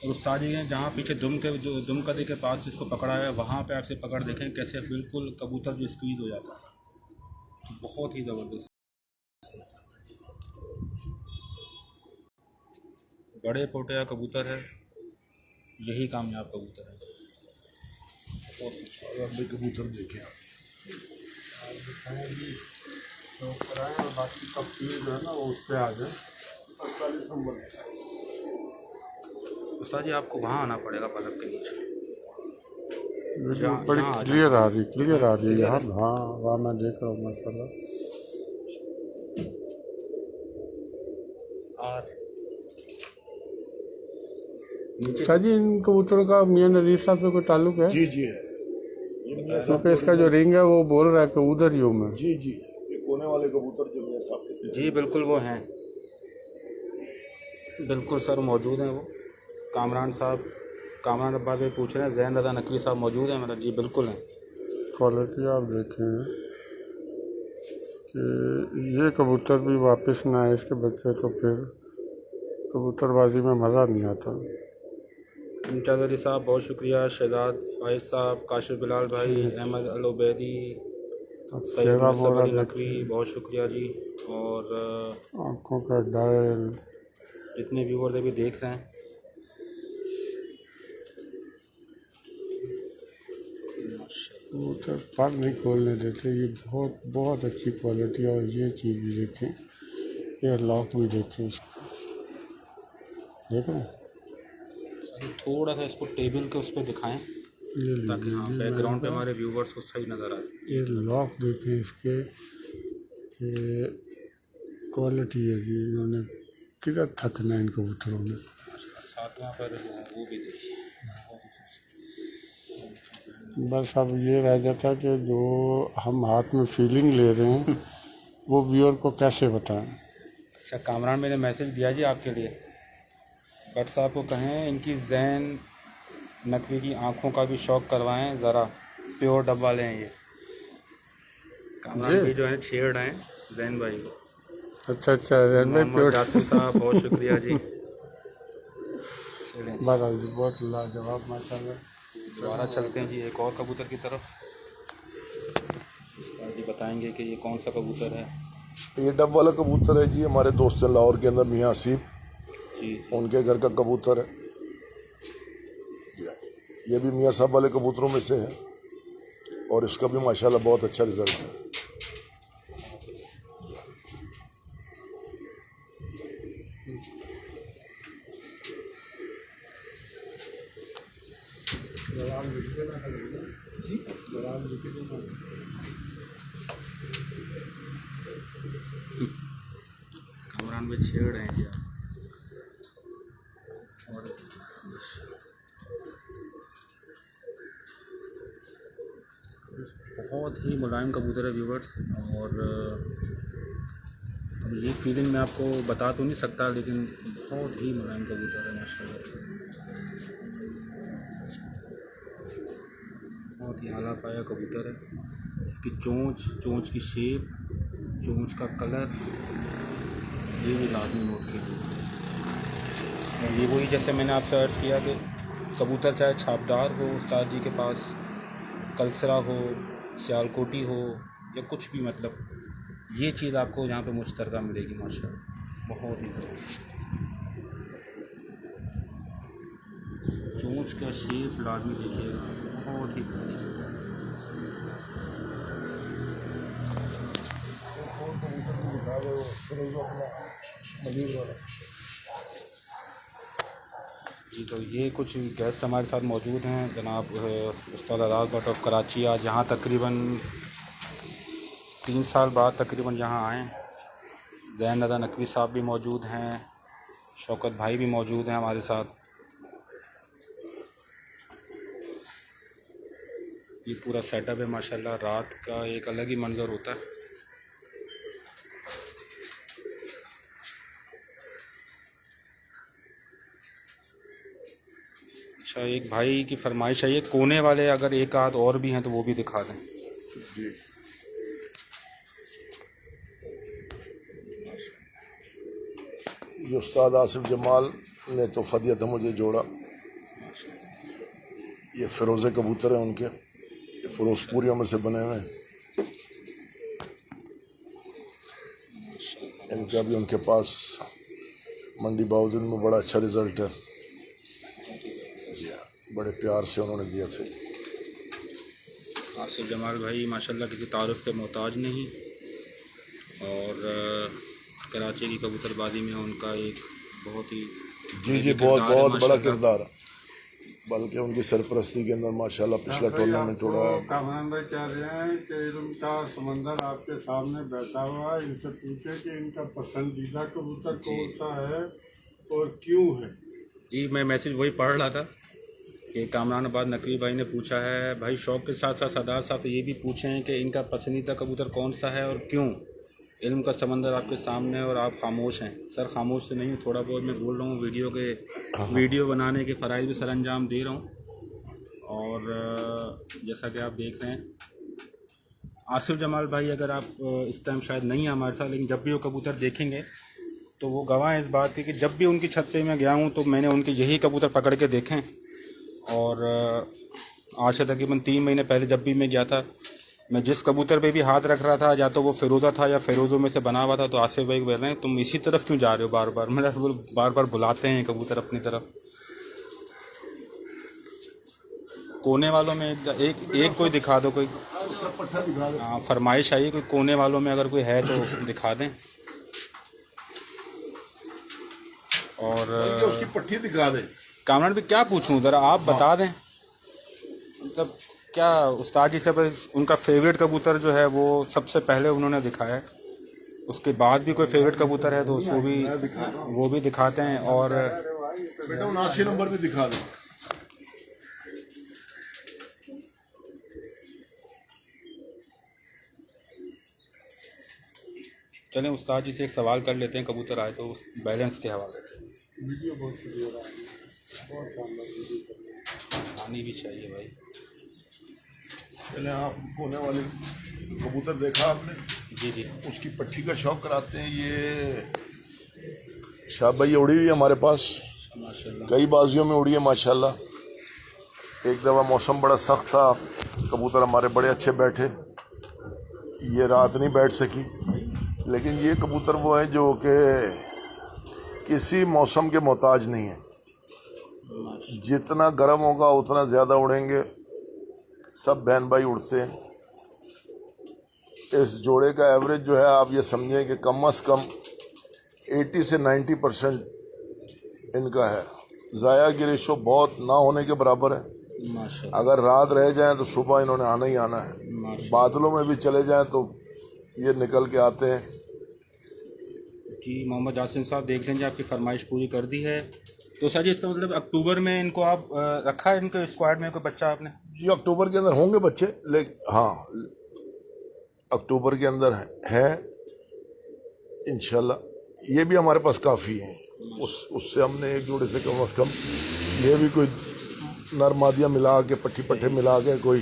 और उस्ताद जी ने जहाँ पीछे दुम कदे के पास इसको पकड़ा है, वहाँ पे आपसे पकड़ देखें कैसे बिल्कुल कबूतर जो स्क्वीज हो जाता है। तो बहुत ही ज़बरदस्त बड़े पोटिया कबूतर है, यही कामयाब कबूतर है। बहुत अच्छा। लंबे कबूतर देखे आप दिखाएंगे तो कराएं, और बाकी तफसील जो है ना वो उस पर आ जाए। 48 नंबर। उस्ताद जी आपको वहाँ आना पड़ेगा पलक के नीचे। वीडियो बड़ी क्लियर आ रही है यहाँ। हाँ वहाँ मैं देख रहा हूँ माशाल्लाह। और सर जी इन कबूतरों का मियाँ नज़ीर साहब से कोई ताल्लुक है? जी जी है। ये मियाँ साहब क्योंकि इसका जो रिंग है वो बोल रहा है कि उधर ही हूँ मैं। जी जी, ये कोने वाले कबूतर जो मियाँ साहब के थे। जी बिल्कुल वो हैं, बिल्कुल सर मौजूद हैं वो। कामरान अब्बा भी पूछ रहे हैं, ज़ैन रज़ा नकवी साहब मौजूद हैं मेरा? जी बिल्कुल हैं। क्वालिटी आप देखें कि ये कबूतर भी वापस ना आए इसके बच्चे, तो फिर कबूतरबाजी में मज़ा नहीं आता। इम्तियाज़ अली साहब बहुत शुक्रिया, शहजाद फाइज साहब, काशिफ बिलाल भाई, अहमद अल उबैदी, सैयद मुसब अली नकवी, बहुत शुक्रिया जी। और आँखों का डायल जितने व्यूवर अभी देख रहे हैं, कबूतर पर नहीं खोलने देते। ये बहुत अच्छी क्वालिटी है। और ये चीज़ भी देखें, एयर लॉक भी देखें इसका, देख रहे हैं? थोड़ा सा इसको टेबल के उस पर दिखाएं ताकि हाँ बैकग्राउंड पे हमारे व्यूवर्स को सही नज़र आए। ये लॉक देखें इसके कि क्वालिटी है जी। इन्होंने किधर थकना है इन कबूतरों में। सातवां पर जो है वो भी देखिए। बस अब ये रह जाता है कि जो हम हाथ में फीलिंग ले रहे हैं वो व्यूअर को कैसे बताएं। अच्छा कामरान मैंने मैसेज दिया जी आपके लिए, भट्ट साहब को कहें इनकी जैन नकवी की आंखों का भी शौक करवाएं ज़रा, प्योर डब्बा लें ये। कामरान भाई जो है छेड़ रहे हैं जैन भाई को। अच्छा रेलवे मोहम्मद प्योर जासिम साहब बहुत शुक्रिया जी। चलें बहरहाल जी बहुत लाजवाब माशाल्लाह। दोबारा चलते हैं जी एक और कबूतर की तरफ। उस्ताद जी बताएंगे कि ये कौन सा कबूतर है। ये डब वाला कबूतर है जी, हमारे दोस्त हैं लाहौर के अंदर मियाँ हसीब, जी उनके घर का कबूतर है। ये भी मियाँ साहब वाले कबूतरों में से है और इसका भी माशाल्लाह बहुत अच्छा रिजल्ट है। कामरान में छेड़ रहे हैं जी आप। और बहुत ही मुलायम कबूतर है व्यूवर्स। और अब ये फीलिंग मैं आपको बता तो नहीं सकता, लेकिन बहुत ही मुलायम कबूतर है माशाल्लाह से। बहुत ही आला पाया कबूतर है। इसकी चोंच की शेप, चोंच का कलर, ये भी लाजमी नोट कीजिए। और ये वही जैसे मैंने आपसे अर्ज़ किया कि कबूतर चाहे छापदार हो उस्ताद जी के पास, कलसरा हो, सियालकोटी हो या कुछ भी, मतलब ये चीज़ आपको यहाँ पे मुश्तरका मिलेगी माशाल्लाह। बहुत ही चोंच का शेप लाजमी देखिएगा, बहुत ही प्यारी चीज़ है। जी तो ये कुछ गेस्ट हमारे साथ मौजूद हैं, जनाब उस्ताद आज़ाद भट्ट ऑफ कराची। आज यहाँ तकरीबन 3 साल बाद तकरीबन यहाँ आए। जैन रज़ा नकवी साहब भी मौजूद हैं, शौकत भाई भी मौजूद हैं हमारे साथ। ये पूरा सेटअप है माशाल्लाह। रात का एक अलग ही मंज़र होता है। अच्छा, एक भाई की फरमाइश है, ये कोने वाले अगर एक आध और भी हैं तो वो भी दिखा दें। जी ये उस्ताद आसिफ जमाल ने तो फदियत मुझे जोड़ा। ये फिरोज़े कबूतर हैं उनके, फिरोजपुरियों में से बने हुए हैं। इनका भी उनके पास मंडी बाउद्दीन में बड़ा अच्छा रिजल्ट है। बड़े प्यार से उन्होंने दिया थे। आसिफ जमाल भाई माशाल्लाह किसी तारुफ के मोहताज नहीं, और कराची की कबूतरबाजी में उनका एक बहुत ही जी बहुत बहुत बड़ा किरदार है, बल्कि उनकी सरपरस्ती के अंदर माशाल्लाह पिछला टूर्नामेंट हो रहा है। कामरान भाई कह रहे हैं कि इनका समंदर आपके सामने बैठा हुआ है, इनसे पूछे कि इनका पसंदीदा कबूतर कौन सा है और क्यों है। जी मैं मैसेज वही पढ़ रहा था कि कामरानाबाद नकवी भाई ने पूछा है। भाई शौक़ के साथ साथ सरदार साहब से ये भी पूछें कि इनका पसंदीदा कबूतर कौन सा है और क्यों। इल्म का समंदर आपके सामने है और आप खामोश हैं। सर खामोश तो नहीं हूँ, थोड़ा बहुत मैं बोल रहा हूँ, वीडियो बनाने के फ़राइज़ भी सर अंजाम दे रहा हूँ। और जैसा कि आप देख रहे हैं आसिफ जमाल भाई, अगर आप इस टाइम शायद नहीं है हमारे साथ, लेकिन जब भी वो कबूतर देखेंगे तो वो गवाह हैं इस बात की कि जब भी उनकी छत पे मैं गया हूँ तो मैंने उनके यही कबूतर पकड़ के देखे हैं। और आज से तकरीबन 3 महीने पहले जब भी मैं गया था, मैं जिस कबूतर पे भी हाथ रख रहा था, या तो वो फिरोज़ा था या फिरोज़ों में से बना हुआ था, तो आसिफ भाई बोल रहे हैं तुम इसी तरफ क्यों जा रहे हो बार बार। मेरा बार बार बुलाते हैं कबूतर अपनी तरफ। कोने वालों में एक कोई दिखा दो, कोई हाँ फरमाइश आई, कोई कोने वालों में अगर कोई है तो दिखा दें। और उसकी पट्टी दिखा दें। कामरान भी क्या पूछूं, ज़रा आप बता दें, मतलब क्या उस्ताद जी से बस उनका फेवरेट कबूतर जो है वो सबसे पहले उन्होंने दिखाया है, उसके बाद भी कोई फेवरेट कबूतर है तो उसको भी वो भी दिखाते हैं। और बेटा 79 नंबर भी दिखा दें। चलें उस्ताद जी से एक सवाल कर लेते हैं कबूतर आए तो बैलेंस के हवाले से। वीडियो बहुत क्लियर आ रही है, बहुत शानदार वीडियो कर रहे हैं। पानी भी चाहिए भाई। पहले आप होने वाले कबूतर देखा आपने, जी जी। उसकी पट्टी का शौक कराते हैं। ये शाह भाई उड़ी हुई है हमारे पास, माशाल्लाह। कई बाजियों में उड़ी है माशाल्लाह। एक दफ़ा मौसम बड़ा सख्त था, कबूतर हमारे बड़े अच्छे बैठे, ये रात नहीं बैठ सकी। लेकिन ये कबूतर वो है जो कि किसी मौसम के मोहताज नहीं है, जितना गर्म होगा उतना ज़्यादा उड़ेंगे। सब बहन भाई उड़ते हैं। इस जोड़े का एवरेज जो है आप ये समझें कि कम से कम 80 से 90% इनका है। ज़ाया की रेशो बहुत ना होने के बराबर है। माशाल्लाह। अगर रात रह जाए तो सुबह इन्होंने आना ही आना है। माशाल्लाह। बादलों में भी चले जाएं तो ये निकल के आते हैं। जी मोहम्मद जासिम साहब, देख लेंगे आपकी फरमाइश पूरी कर दी है। तो सर जी इसका मतलब अक्टूबर में इनको आप रखा है इनके स्क्वाड में कोई बच्चा आपने? ये अक्टूबर के अंदर होंगे बच्चे, लेकिन हाँ अक्टूबर के अंदर है इंशाल्लाह। ये भी हमारे पास काफ़ी हैं। उससे हमने एक जोड़े से कम ये भी कोई नर मादिया मिला के पट्टी पट्टे मिला के कोई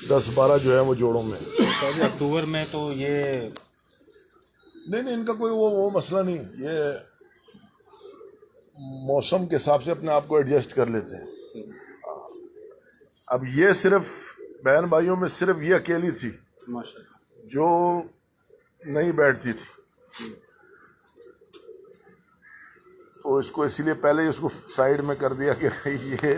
10-12 जो है वो जोड़ों में। सर जी अक्टूबर में तो ये नहीं इनका कोई वो मसला नहीं। ये मौसम के हिसाब से अपने आप को एडजस्ट कर लेते हैं। अब ये सिर्फ बहन भाइयों में सिर्फ ये अकेली थी माशाल्लाह जो नहीं बैठती थी, तो इसको इसीलिए पहले ही उसको साइड में कर दिया कि ये।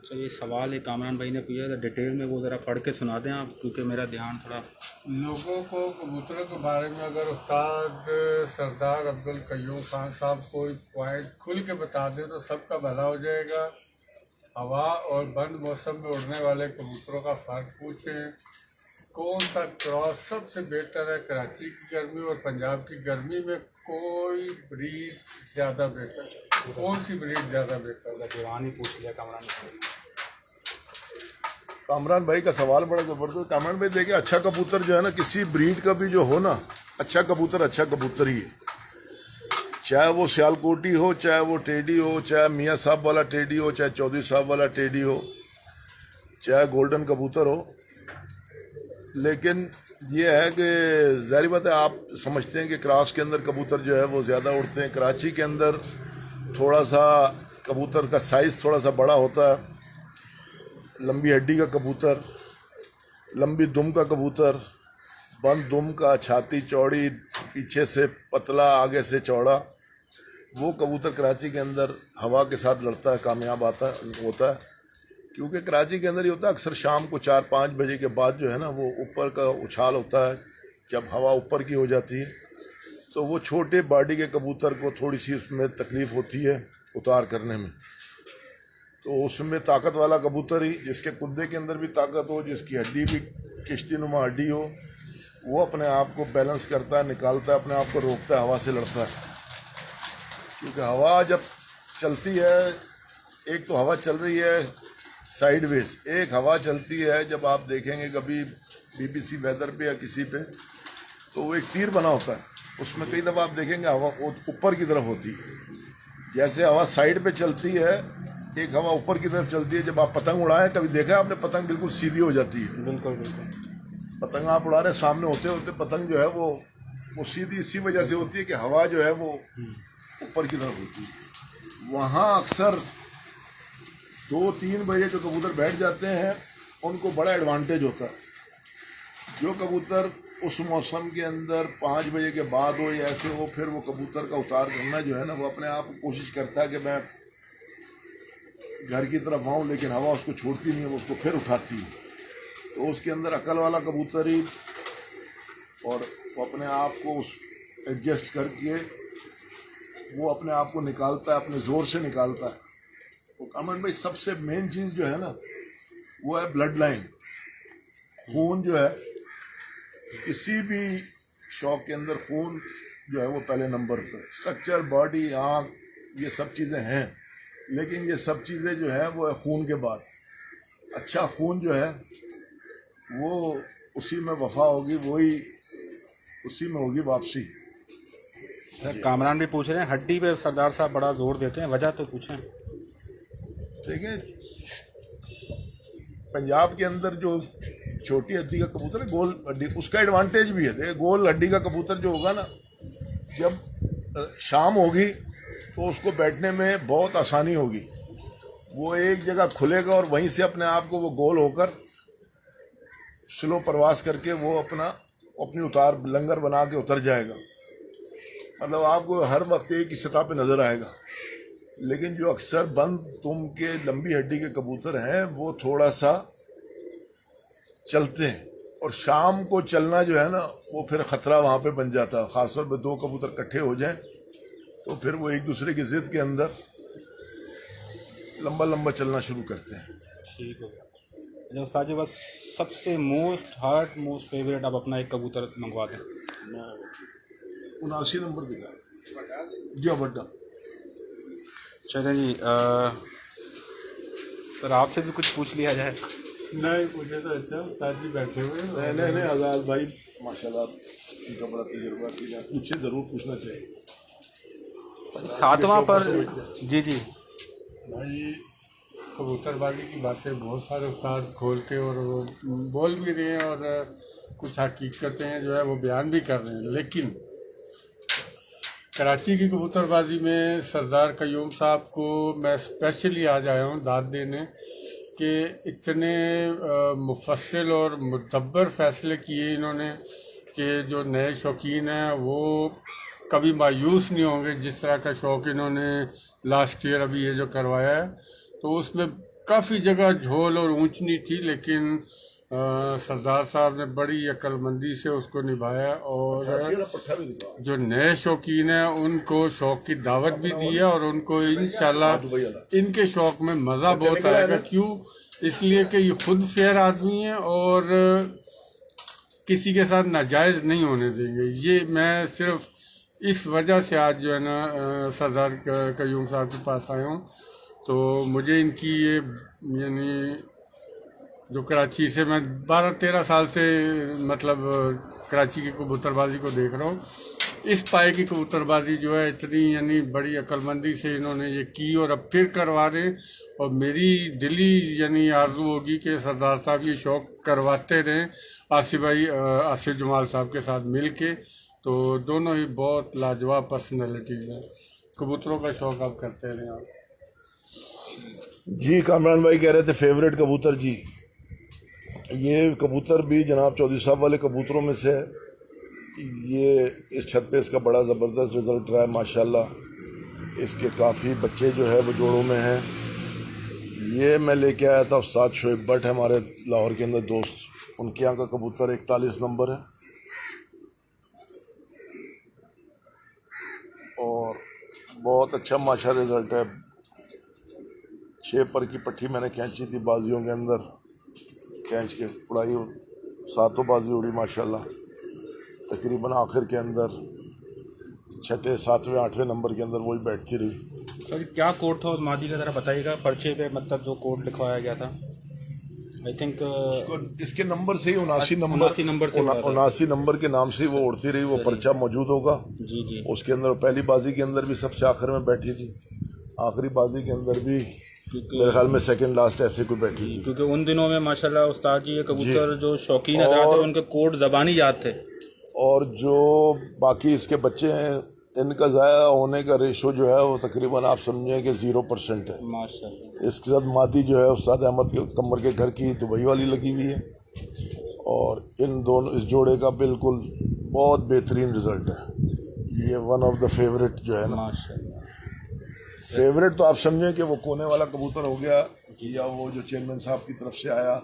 अच्छा, ये सवाल एक कामरान भाई ने पूछा था, डिटेल में वो ज़रा पढ़ के सुना दें आप, क्योंकि मेरा ध्यान थोड़ा। लोगों को कबूतरों के बारे में अगर उस्ताद सरदार अब्दुल कयूम खान साहब कोई पॉइंट खुल के बता दें तो सबका भला हो जाएगा। हवा और बंद मौसम में उड़ने वाले कबूतरों का फ़र्क पूछें। कौन सा क्रॉस सबसे बेहतर है? कराची की गर्मी और पंजाब की गर्मी में कोई ब्रीड ज़्यादा बेहतर है? कौन सी ब्रीड ज़्यादा बेहतर है? जवान ही पूछ लिया कामरान भाई। कामरान भाई का सवाल बड़ा ज़बरदस्त। कामरान भाई देखिए, अच्छा कबूतर जो है ना, किसी ब्रीड का भी जो हो ना, अच्छा कबूतर ही है। चाहे वो सियालकोटी हो, चाहे वो टेडी हो, चाहे मियाँ साहब वाला टेडी हो, चाहे चौधरी साहब वाला टेडी हो, चाहे गोल्डन कबूतर हो। लेकिन ये है कि ज़ाहिर बात है, आप समझते हैं कि क्रॉस के अंदर कबूतर जो है वो ज़्यादा उड़ते हैं। कराची के अंदर थोड़ा सा कबूतर का साइज़ थोड़ा सा बड़ा होता है। लंबी हड्डी का कबूतर, लंबी दुम का कबूतर, बंद दुम का, छाती चौड़ी, पीछे से पतला, आगे से चौड़ा, वो कबूतर कराची के अंदर हवा के साथ लड़ता है, कामयाब होता है। क्योंकि कराची के अंदर ये होता है अक्सर शाम को 4-5 बजे के बाद जो है ना, वो ऊपर का उछाल होता है। जब हवा ऊपर की हो जाती है तो वो छोटे बॉडी के कबूतर को थोड़ी सी उसमें तकलीफ़ होती है उतार करने में। तो उसमें ताकत वाला कबूतर ही, जिसके कुद्दे के अंदर भी ताकत हो, जिसकी हड्डी भी किश्ती नुमा हड्डी हो, वो अपने आप को बैलेंस करता है, निकालता है, अपने आप को रोकता है, हवा से लड़ता है। क्योंकि हवा जब चलती है, एक तो हवा चल रही है साइडवेज, एक हवा चलती है, जब आप देखेंगे कभी BBC वेदर पे या किसी पे, तो वो एक तीर बना होता है, उसमें कई दफ़ा आप देखेंगे हवा ऊपर की तरफ होती है। जैसे हवा साइड पे चलती है, एक हवा ऊपर की तरफ चलती है। जब आप पतंग उड़ाएं, कभी देखा है आपने, पतंग बिल्कुल सीधी हो जाती है। बिल्कुल बिल्कुल। पतंग आप उड़ा रहे, सामने होते होते पतंग जो है वो सीधी इसी वजह से होती है कि हवा जो है वो ऊपर की तरफ होती है। वहाँ अक्सर 2-3 बजे जो कबूतर बैठ जाते हैं, उनको बड़ा एडवांटेज होता है। जो कबूतर उस मौसम के अंदर 5 बजे के बाद हो या ऐसे हो, फिर वो कबूतर का उतार करना जो है ना, वो अपने आप को कोशिश करता है कि मैं घर की तरफ आऊँ, लेकिन हवा उसको छोड़ती नहीं है, वो उसको फिर उठाती है। तो उसके अंदर अकल वाला कबूतर ही, और वो अपने आप को उस एडजस्ट करके वो अपने आप को निकालता है, अपने ज़ोर से निकालता है। तो कामरान भाई, सबसे मेन चीज़ जो है ना, वो है ब्लड लाइन। खून जो है, किसी भी शौक के अंदर खून जो है वो पहले नंबर पर। स्ट्रक्चर, बॉडी, आँख, ये सब चीज़ें हैं, लेकिन ये सब चीज़ें जो है वो है खून के बाद। अच्छा खून जो है वो उसी में वफा होगी, वही उसी में होगी वापसी। कामरान भी पूछ रहे हैं हड्डी पे सरदार साहब बड़ा जोर देते हैं, वजह तो पूछें। देखिए, पंजाब के अंदर जो छोटी हड्डी का कबूतर है, गोल हड्डी, उसका एडवांटेज भी है। देखिए, गोल हड्डी का कबूतर जो होगा ना, जब शाम होगी तो उसको बैठने में बहुत आसानी होगी। वो एक जगह खुलेगा और वहीं से अपने आप को वो गोल होकर स्लो प्रवास करके वो अपनी उतार लंगर बना के उतर जाएगा। मतलब आपको हर वक्त एक ही सतह पे नजर आएगा। लेकिन जो अक्सर बंद तुम के लंबी हड्डी के कबूतर हैं वो थोड़ा सा चलते हैं, और शाम को चलना जो है ना वो फिर खतरा वहाँ पे बन जाता है। खासतौर पे दो कबूतर इकट्ठे हो जाएं तो फिर वो एक दूसरे की जिद के अंदर लंबा लंबा चलना शुरू करते हैं। ठीक हो गया। जब साजे बस सबसे मोस्ट फेवरेट आप अपना एक कबूतर मंगवा दें। 79 नंबर दिखा जी बड्डा। चलें जी, सर आपसे भी कुछ पूछ लिया जाए। नहीं पूछे तो अच्छा, साथी बैठे हुए हैं। नहीं आज़ाद भाई माशाल्लाह उनका बड़ा तजुर्बा है, पूछे ज़रूर पूछना चाहिए। 7वां पर जी भाई कबूतरबाजी की बातें बहुत सारे उस्ताद खोलते और वो बोल भी रहे हैं और कुछ हकीकतें जो है वो बयान भी कर रहे हैं। लेकिन कराची की कबूतरबाजी में सरदार कयूम साहब को मैं स्पेशली आज आया हूँ दाद देने कि इतने मुफस्सिल और मुदब्बर फैसले किए इन्होंने कि जो नए शौकीन हैं वो कभी मायूस नहीं होंगे। जिस तरह का शौक़ इन्होंने लास्ट ईयर अभी ये जो करवाया है, तो उसमें काफ़ी जगह झोल और ऊंच नीच थी, लेकिन सरदार साहब ने बड़ी अक्लमंदी से उसको निभाया और जो नए शौकीन हैं उनको शौक़ की दावत भी दी है और उनको इंशाल्लाह इनके शौक़ में मज़ा बहुत आएगा। क्यों? इसलिए कि ये खुद फेयर आदमी है और किसी के साथ नाजायज़ नहीं होने देंगे। ये मैं सिर्फ इस वजह से आज जो है ना सरदार कयूम साहब के पास आया हूँ। तो मुझे इनकी ये यानी जो कराची से मैं 12-13 साल से मतलब कराची की कबूतरबाजी को देख रहा हूँ, इस पाए की कबूतरबाजी जो है इतनी यानी बड़ी अक्लमंदी से इन्होंने ये की और अब फिर करवा रहे। और मेरी दिली यानी आरज़ू होगी कि सरदार साहब ये शौक़ करवाते रहें आसिफ जमाल साहब के साथ मिल के। तो दोनों ही बहुत लाजवाब पर्सनैलिटीज़ हैं। कबूतरों का शौक़ आप करते रहें आप। जी कामरान भाई कह रहे थे फेवरेट कबूतर जी, ये कबूतर भी जनाब चौधरी साहब वाले कबूतरों में से है। ये इस छत पे इसका बड़ा ज़बरदस्त रिज़ल्ट रहा है माशाल्लाह। इसके काफ़ी बच्चे जो है वो जोड़ों में हैं। ये मैं लेके आया था उस्ताद शोएब भट्ट हमारे लाहौर के अंदर दोस्त, उनके यहाँ का कबूतर 41 नंबर है और बहुत अच्छा माशा रिज़ल्ट है। 6 पर की पट्टी मैंने खींची थी बाजियों के अंदर, खींच के उड़ाई, 7 बाजी उड़ी माशाल्लाह। तकरीबन आखिर के अंदर 6, 7, 8वें नंबर के अंदर वही बैठती रही। सर क्या कोड था उस मादी का, ज़रा बताइएगा पर्चे पे, मतलब जो कोड लिखवाया गया था। आई थिंक इसके नंबर से ही 79 नंबर के नाम से ही वो उड़ती रही। वो पर्चा मौजूद होगा जी। उसके अंदर पहली बाजी के अंदर भी सबसे आखिर में बैठी थी, आखिरी बाजी के अंदर भी मेरे ख्याल में सेकंड लास्ट ऐसे कोई बैठी थी। क्योंकि उन दिनों में माशाल्लाह उस्ताद जी ये कबूतर जो शौकीन हजरात थे उनके कोड ज़बानी याद थे। और जो बाकी इसके बच्चे हैं इनका ज़ाया होने का रेशो जो है वो तकरीबन आप समझिए कि 0% है माशाल्लाह। इसके साथ मादी जो है उस्ताद अहमद के कमर के घर की दुबई वाली लगी हुई है और इन दोनों इस जोड़े का बिल्कुल बहुत बेहतरीन रिज़ल्ट है। ये वन ऑफ द फेवरेट जो है ना, माशाल्लाह फेवरेट तो आप समझें कि वो कोने वाला कबूतर हो गया या वो जो चेयरमैन साहब की तरफ से आया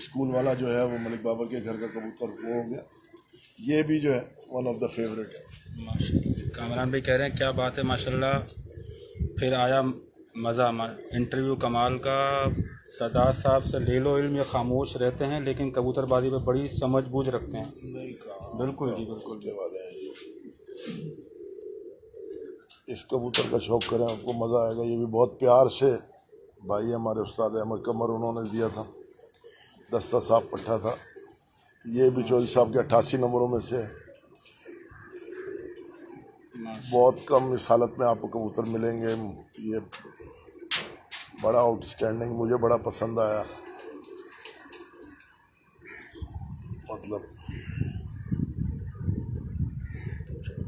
स्कूल वाला जो है वो मलिक बाबर के घर का कबूतर वो हो गया। ये भी जो है वन ऑफ द फेवरेट है माशाल्लाह। कामरान भाई कह रहे हैं क्या बात है माशाल्लाह, फिर आया मज़ा। इंटरव्यू कमाल का। सरदार साहब से ले लो इल्म, ये खामोश रहते हैं लेकिन कबूतरबाजी पे बड़ी समझ बूझ रखते हैं। बिल्कुल जी बिल्कुल। इस कबूतर का शौक़ करें आपको मज़ा आएगा। ये भी बहुत प्यार से भाई हमारे उस्ताद अहमद कमर उन्होंने दिया था, दस्ता साहब पट्टा था। ये भी चौधरी साहब के 88 नंबरों में से बहुत कम इस हालत में आपको कबूतर मिलेंगे। ये बड़ा आउटस्टैंडिंग, मुझे बड़ा पसंद आया। मतलब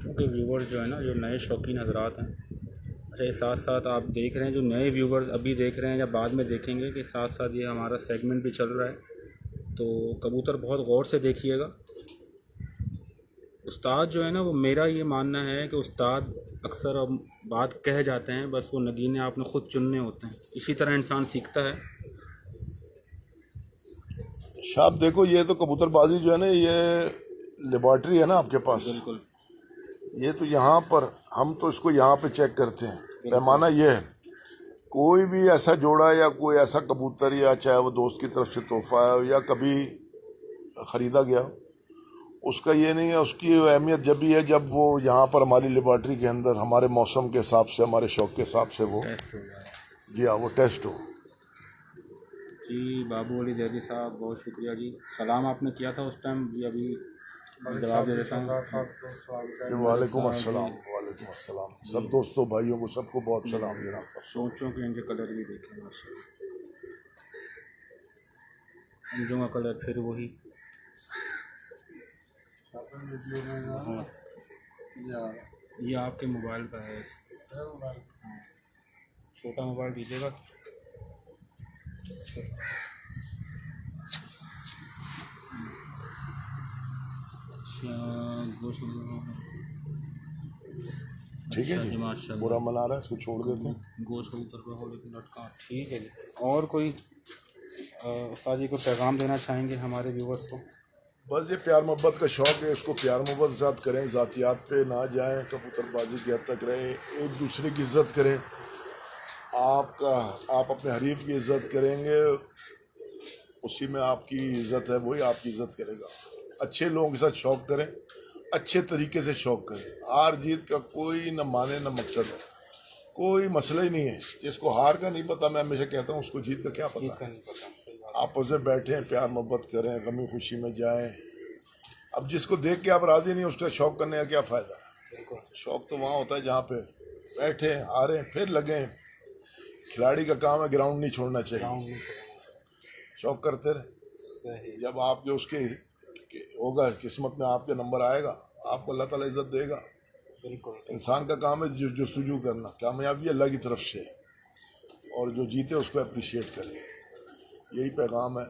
क्योंकि व्यूवर्स जो है ना, जो नए शौकीन हजरात हैं, अच्छा ये साथ साथ आप देख रहे हैं, जो नए व्यूवर्स अभी देख रहे हैं या बाद में देखेंगे कि साथ साथ ये हमारा सेगमेंट भी चल रहा है, तो कबूतर बहुत गौर से देखिएगा। उस्ताद जो है ना, वो मेरा ये मानना है कि उस्ताद अक्सर अब बात कह जाते हैं, बस वो नगीने आपने ख़ुद चुनने होते हैं। इसी तरह इंसान सीखता है। शाप देखो, ये तो कबूतरबाजी जो है ना, ये लेबॉर्ट्री है ना आपके पास। बिल्कुल। ये तो यहाँ पर हम तो इसको यहाँ पे चेक करते हैं। पैमाना ये है, कोई भी ऐसा जोड़ा या कोई ऐसा कबूतर, या चाहे वो दोस्त की तरफ से तोहफा है या कभी ख़रीदा गया, उसका ये नहीं है। उसकी अहमियत जब भी है जब वो यहाँ पर हमारी लेबॉर्ट्री के अंदर हमारे मौसम के हिसाब से, हमारे शौक़ के हिसाब से वो टेस्ट हो गया। जी हाँ, वो टेस्ट हो। जी बाबू अली जैदी साहब, बहुत शुक्रिया जी। सलाम आपने किया था उस टाइम जी, अभी जवाब दे देता हूँ। वालेकुम अस्सलाम, वालेकुम अस्सलाम। सब दोस्तों भाइयों को सबको बहुत सलाम देना। सोचों के इनके कलर भी देखें माशाल्लाह, इंजों का कलर फिर वही। ये आपके मोबाइल पर है, छोटा मोबाइल दीजिएगा। ठीक है जी, माशाल्लाह। बुरा मना रहा है, इसको छोड़ देते हैं। गोश्त कबूतर पे हो लेकिन लटका, ठीक है जी। और कोई उस्ताद जी को पैगाम देना चाहेंगे हमारे व्यूवर्स को? बस ये प्यार मोहब्बत का शौक़ है, इसको प्यार मोहब्बत के साथ करें, ज़ातियात पे ना जाएं, कबूतरबाजी की हद तक रहें, एक दूसरे की इज़्ज़त करें। आप अपने हरीफ की इज़्ज़त करेंगे, उसी में आपकी इज़्ज़त है, वही आपकी इज़्ज़त करेगा। अच्छे लोगों के साथ शौक़ करें, अच्छे तरीके से शौक़ करें। हार जीत का कोई न माने न मकसद है, कोई मसला ही नहीं है। जिसको हार का नहीं पता, मैं हमेशा कहता हूँ, उसको जीत का क्या पता। आपस में बैठें, प्यार मोहब्बत करें, गमी खुशी में जाएं। अब जिसको देख के आप राज़ी नहीं, उसका शौक़ करने का क्या फ़ायदा है। शौक़ तो वहाँ होता है जहाँ पे बैठे, हारें फिर लगें। खिलाड़ी का काम है ग्राउंड नहीं छोड़ना चाहिए, शौक़ करते रहे। जब आप जो उसके होगा, किस्मत में आपके नंबर आएगा, आपको अल्लाह ताला इज़्ज़त देगा। बिल्कुल। इंसान का काम है जुस्तजू करना, कामयाबी अल्लाह की तरफ से, और जो जीते उसको अप्रिशिएट करें, यही पैगाम है।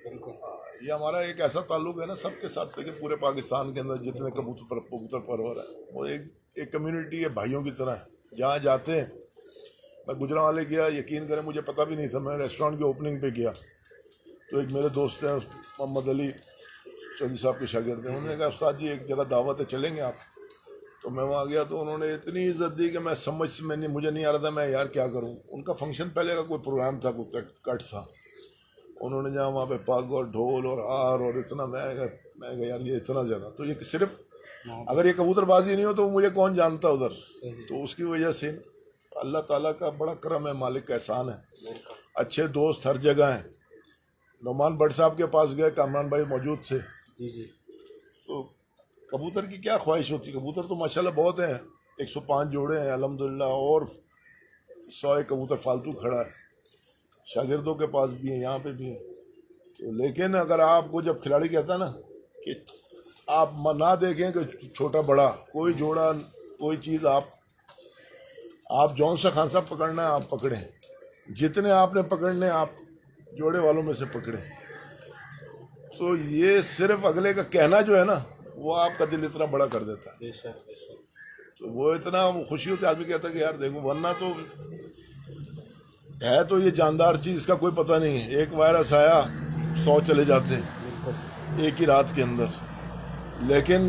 बिल्कुल। ये हमारा एक ऐसा ताल्लुक है ना सबके साथ, देखिए पूरे पाकिस्तान के अंदर जितने कबूतर परवर है, वो एक कम्युनिटी है, भाइयों की तरह है। जहाँ जाते हैं, मैं गुजरांवाले गया, यकीन करें मुझे पता भी नहीं था, मैं रेस्टोरेंट की ओपनिंग पे गया, तो एक मेरे दोस्त हैं मोहम्मद अली चौधरी साहब के शागिर्द हैं, उन्होंने कहा उस्ताद जी एक जगह दावत है, चलेंगे आप? तो मैं वहाँ गया, तो उन्होंने इतनी इज्जत दी कि मैं समझ में नहीं, मुझे नहीं आ रहा था मैं यार क्या करूँ। उनका फंक्शन पहले का कोई प्रोग्राम था, कोई कट था, उन्होंने जहाँ वहाँ पे पग और ढोल और हार और इतना, मैं कहा यार ये इतना ज़्यादा, तो ये सिर्फ अगर ये कबूतरबाजी नहीं हो तो मुझे कौन जानता उधर। तो उसकी वजह से अल्लाह ताला का बड़ा करम है, मालिक का एहसान है। अच्छे दोस्त हर जगह हैं। नौमान भट्ट साहब के पास गए, कामरान भाई मौजूद थे जी जी। तो कबूतर की क्या ख्वाहिश होती, कबूतर तो माशाल्लाह बहुत हैं, 105 जोड़े हैं अल्हम्दुलिल्लाह, और 100 कबूतर फालतू खड़ा है, शागिर्दों के पास भी हैं, यहाँ पे भी हैं। तो लेकिन अगर आपको जब खिलाड़ी कहता है ना कि आप ना देखें कि छोटा बड़ा कोई जोड़ा, कोई चीज़ आप जौन सा खान साहब पकड़ना है आप पकड़ें, जितने आपने पकड़ने आप जोड़े वालों में से पकड़ें। तो ये सिर्फ अगले का कहना जो है ना, वो आपका दिल इतना बड़ा कर देता है। तो वो इतना खुशी होती है, आदमी कहता है कि यार देखो, वरना तो है तो ये जानदार चीज़, इसका कोई पता नहीं है। एक वायरस आया 100 चले जाते हैं एक ही रात के अंदर, लेकिन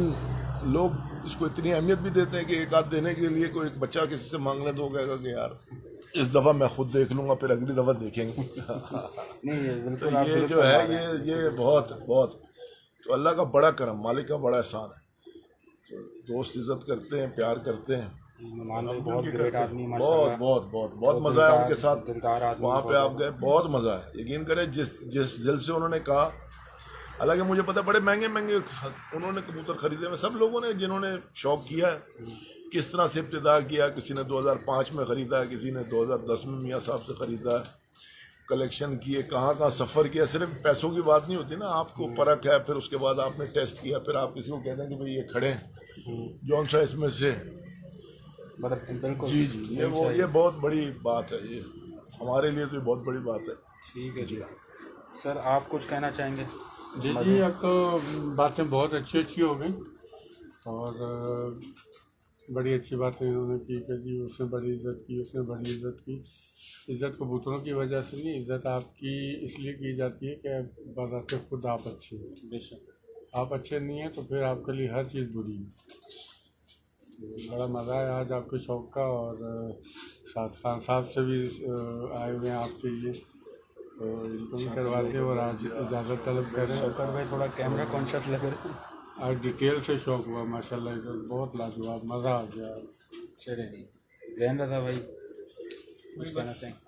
लोग इसको इतनी अहमियत भी देते हैं कि एक आध देने के लिए कोई एक बच्चा किसी से मांग ले तो कहेगा कि यार इस दफ़ा मैं खुद देख लूँगा, फिर अगली दफ़ा देखेंगे। नहीं तो ये जो है ये बहुत बहुत तो अल्लाह का बड़ा करम, मालिक का बड़ा एहसान है। तो दोस्त इज़्ज़त करते हैं, प्यार करते हैं, बहुत ग्रेट आदमी, बहुत बहुत बहुत बहुत मज़ा आया उनके साथ। दिलदार आदमी, वहाँ पे आप गए, बहुत मज़ा आया। यकीन करें जिस दिल से उन्होंने कहा, हालांकि मुझे पता बड़े महंगे उन्होंने कबूतर ख़रीदे हैं, सब लोगों ने जिन्होंने शौक़ किया है, किस तरह से इब्तिदा किया। किसी ने 2005 में ख़रीदा, किसी ने 2010 में मियाँ साहब से ख़रीदा, कलेक्शन किए, कहाँ कहाँ सफ़र किया। सिर्फ पैसों की बात नहीं होती ना, आपको परख है, फिर उसके बाद आपने टेस्ट किया, फिर आप किसी को कहते हैं कि भाई ये खड़े जौन सा इसमें से। बिल्कुल जी जी, ये बहुत बड़ी बात है, ये हमारे लिए तो ये बहुत बड़ी बात है। ठीक है जी। सर आप कुछ कहना चाहेंगे? जी जी, अब तो बातें बहुत अच्छी अच्छी हो गई और बड़ी अच्छी बातें इन्होंने की कि जी उसने बड़ी इज्जत की, उसने बड़ी इज्जत की। इज्जत कबूतरों की वजह से नहीं, इज्जत आपकी इसलिए की जाती है कि बज़ाते खुद आप अच्छे हैं। बेशक। आप अच्छे नहीं हैं तो फिर आपके लिए हर चीज़ बुरी है। तो बड़ा मज़ा है आज आपके शौक़ का, और साथ खान साहब से भी आए हुए हैं आपके लिए, तो इनको भी करवाते हैं और आज इजाज़त तलब कर रहे हैं। शौकत भाई थोड़ा कैमरा कॉन्शियस लग रहे हैं। आज डिटेल से शौक़ हुआ माशाल्लाह, इधर बहुत लाजवाब, मज़ा आ गया। चले जी। जैन रजा भाई कुछ कहना चाहेंगे?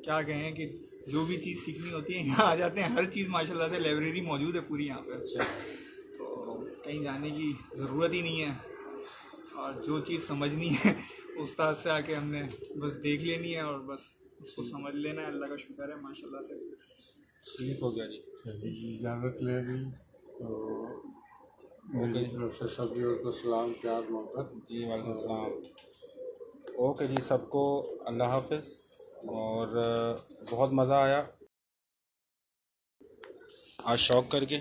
क्या कहें कि जो भी चीज़ सीखनी होती है यहाँ आ जाते हैं, हर चीज़ माशाल्लाह से लाइब्रेरी मौजूद है पूरी यहाँ पर, तो कहीं जाने की ज़रूरत ही नहीं है। और जो चीज़ समझनी है उस्ताद से आके हमने बस देख लेनी है और बस उसको समझ लेना है। अल्लाह का शुक्र है माशाल्लाह से। ठीक हो गया जी। चलिए इजाज़त ले ली, तो मेरी तरफ से सभी को सलाम, प्यार, मोहब्बत। जी वालेकुम सलाम। ओके जी, सबको अल्लाह हाफिज़। और बहुत मज़ा आया आज शौक़ करके।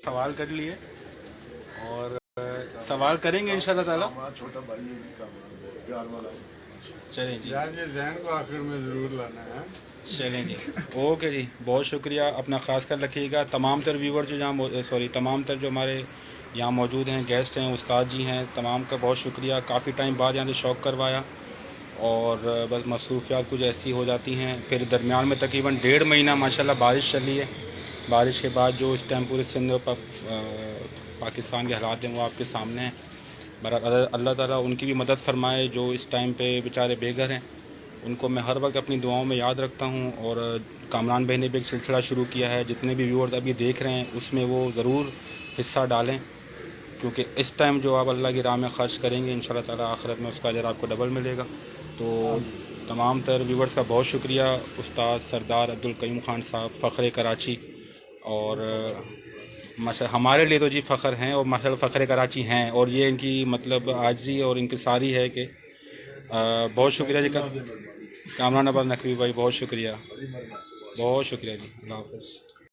सवाल कर लिए और सवाल करेंगे इंशाल्लाह ताला। हमारा छोटा भाई है भी काम प्यार वाला है। चलें जी। यार ये जहन को आखिर में ज़रूर लाना है। चलें जी। ओके जी, बहुत शुक्रिया। अपना ख़ास कर रखिएगा। तमाम तर व्यूवर जो यहाँ तमाम तर जो हमारे यहाँ मौजूद हैं, गेस्ट हैं, उस्ताद जी हैं, तमाम का बहुत शुक्रिया। काफ़ी टाइम बाद यहाँ से शौक़ करवाया और बस मसरूफियात कुछ ऐसी हो जाती हैं। फिर दरमियान में तकरीबन 1.5 महीना माशाल्लाह बारिश चली है। बारिश के बाद जो इस टाइम पूरे सिंध पाकिस्तान के हालात हैं वो आपके सामने हैं। बहरहाल अल्लाह ताला उनकी भी मदद फरमाए जो इस टाइम पे बेचारे बेघर हैं। उनको मैं हर वक्त अपनी दुआओं में याद रखता हूँ। और कामरान भाई ने भी एक सिलसिला शुरू किया है, जितने भी व्यूअर्स अभी देख रहे हैं उसमें वो ज़रूर हिस्सा डालें, क्योंकि इस टाइम जो आप अल्लाह की राह में ख़र्च करेंगे इंशाल्लाह ताला आखिरत में उसका अजर आपको डबल मिलेगा। तो तमाम तर व्यूअर्स का बहुत शुक्रिया। उस्ताद सरदार अब्दुल कयूम खान साहब, फ़ख्र कराची, और माशा हमारे लिए तो जी फ़ख्र हैं और माशाल्लाह फ़ख्र कराची हैं। और ये इनकी मतलब आजी और इनकी सारी है कि बहुत शुक्रिया जी। कामरान अब्बास नकवी भाई बहुत शुक्रिया, बहुत शुक्रिया जी। अल्लाह हाफ़िज़।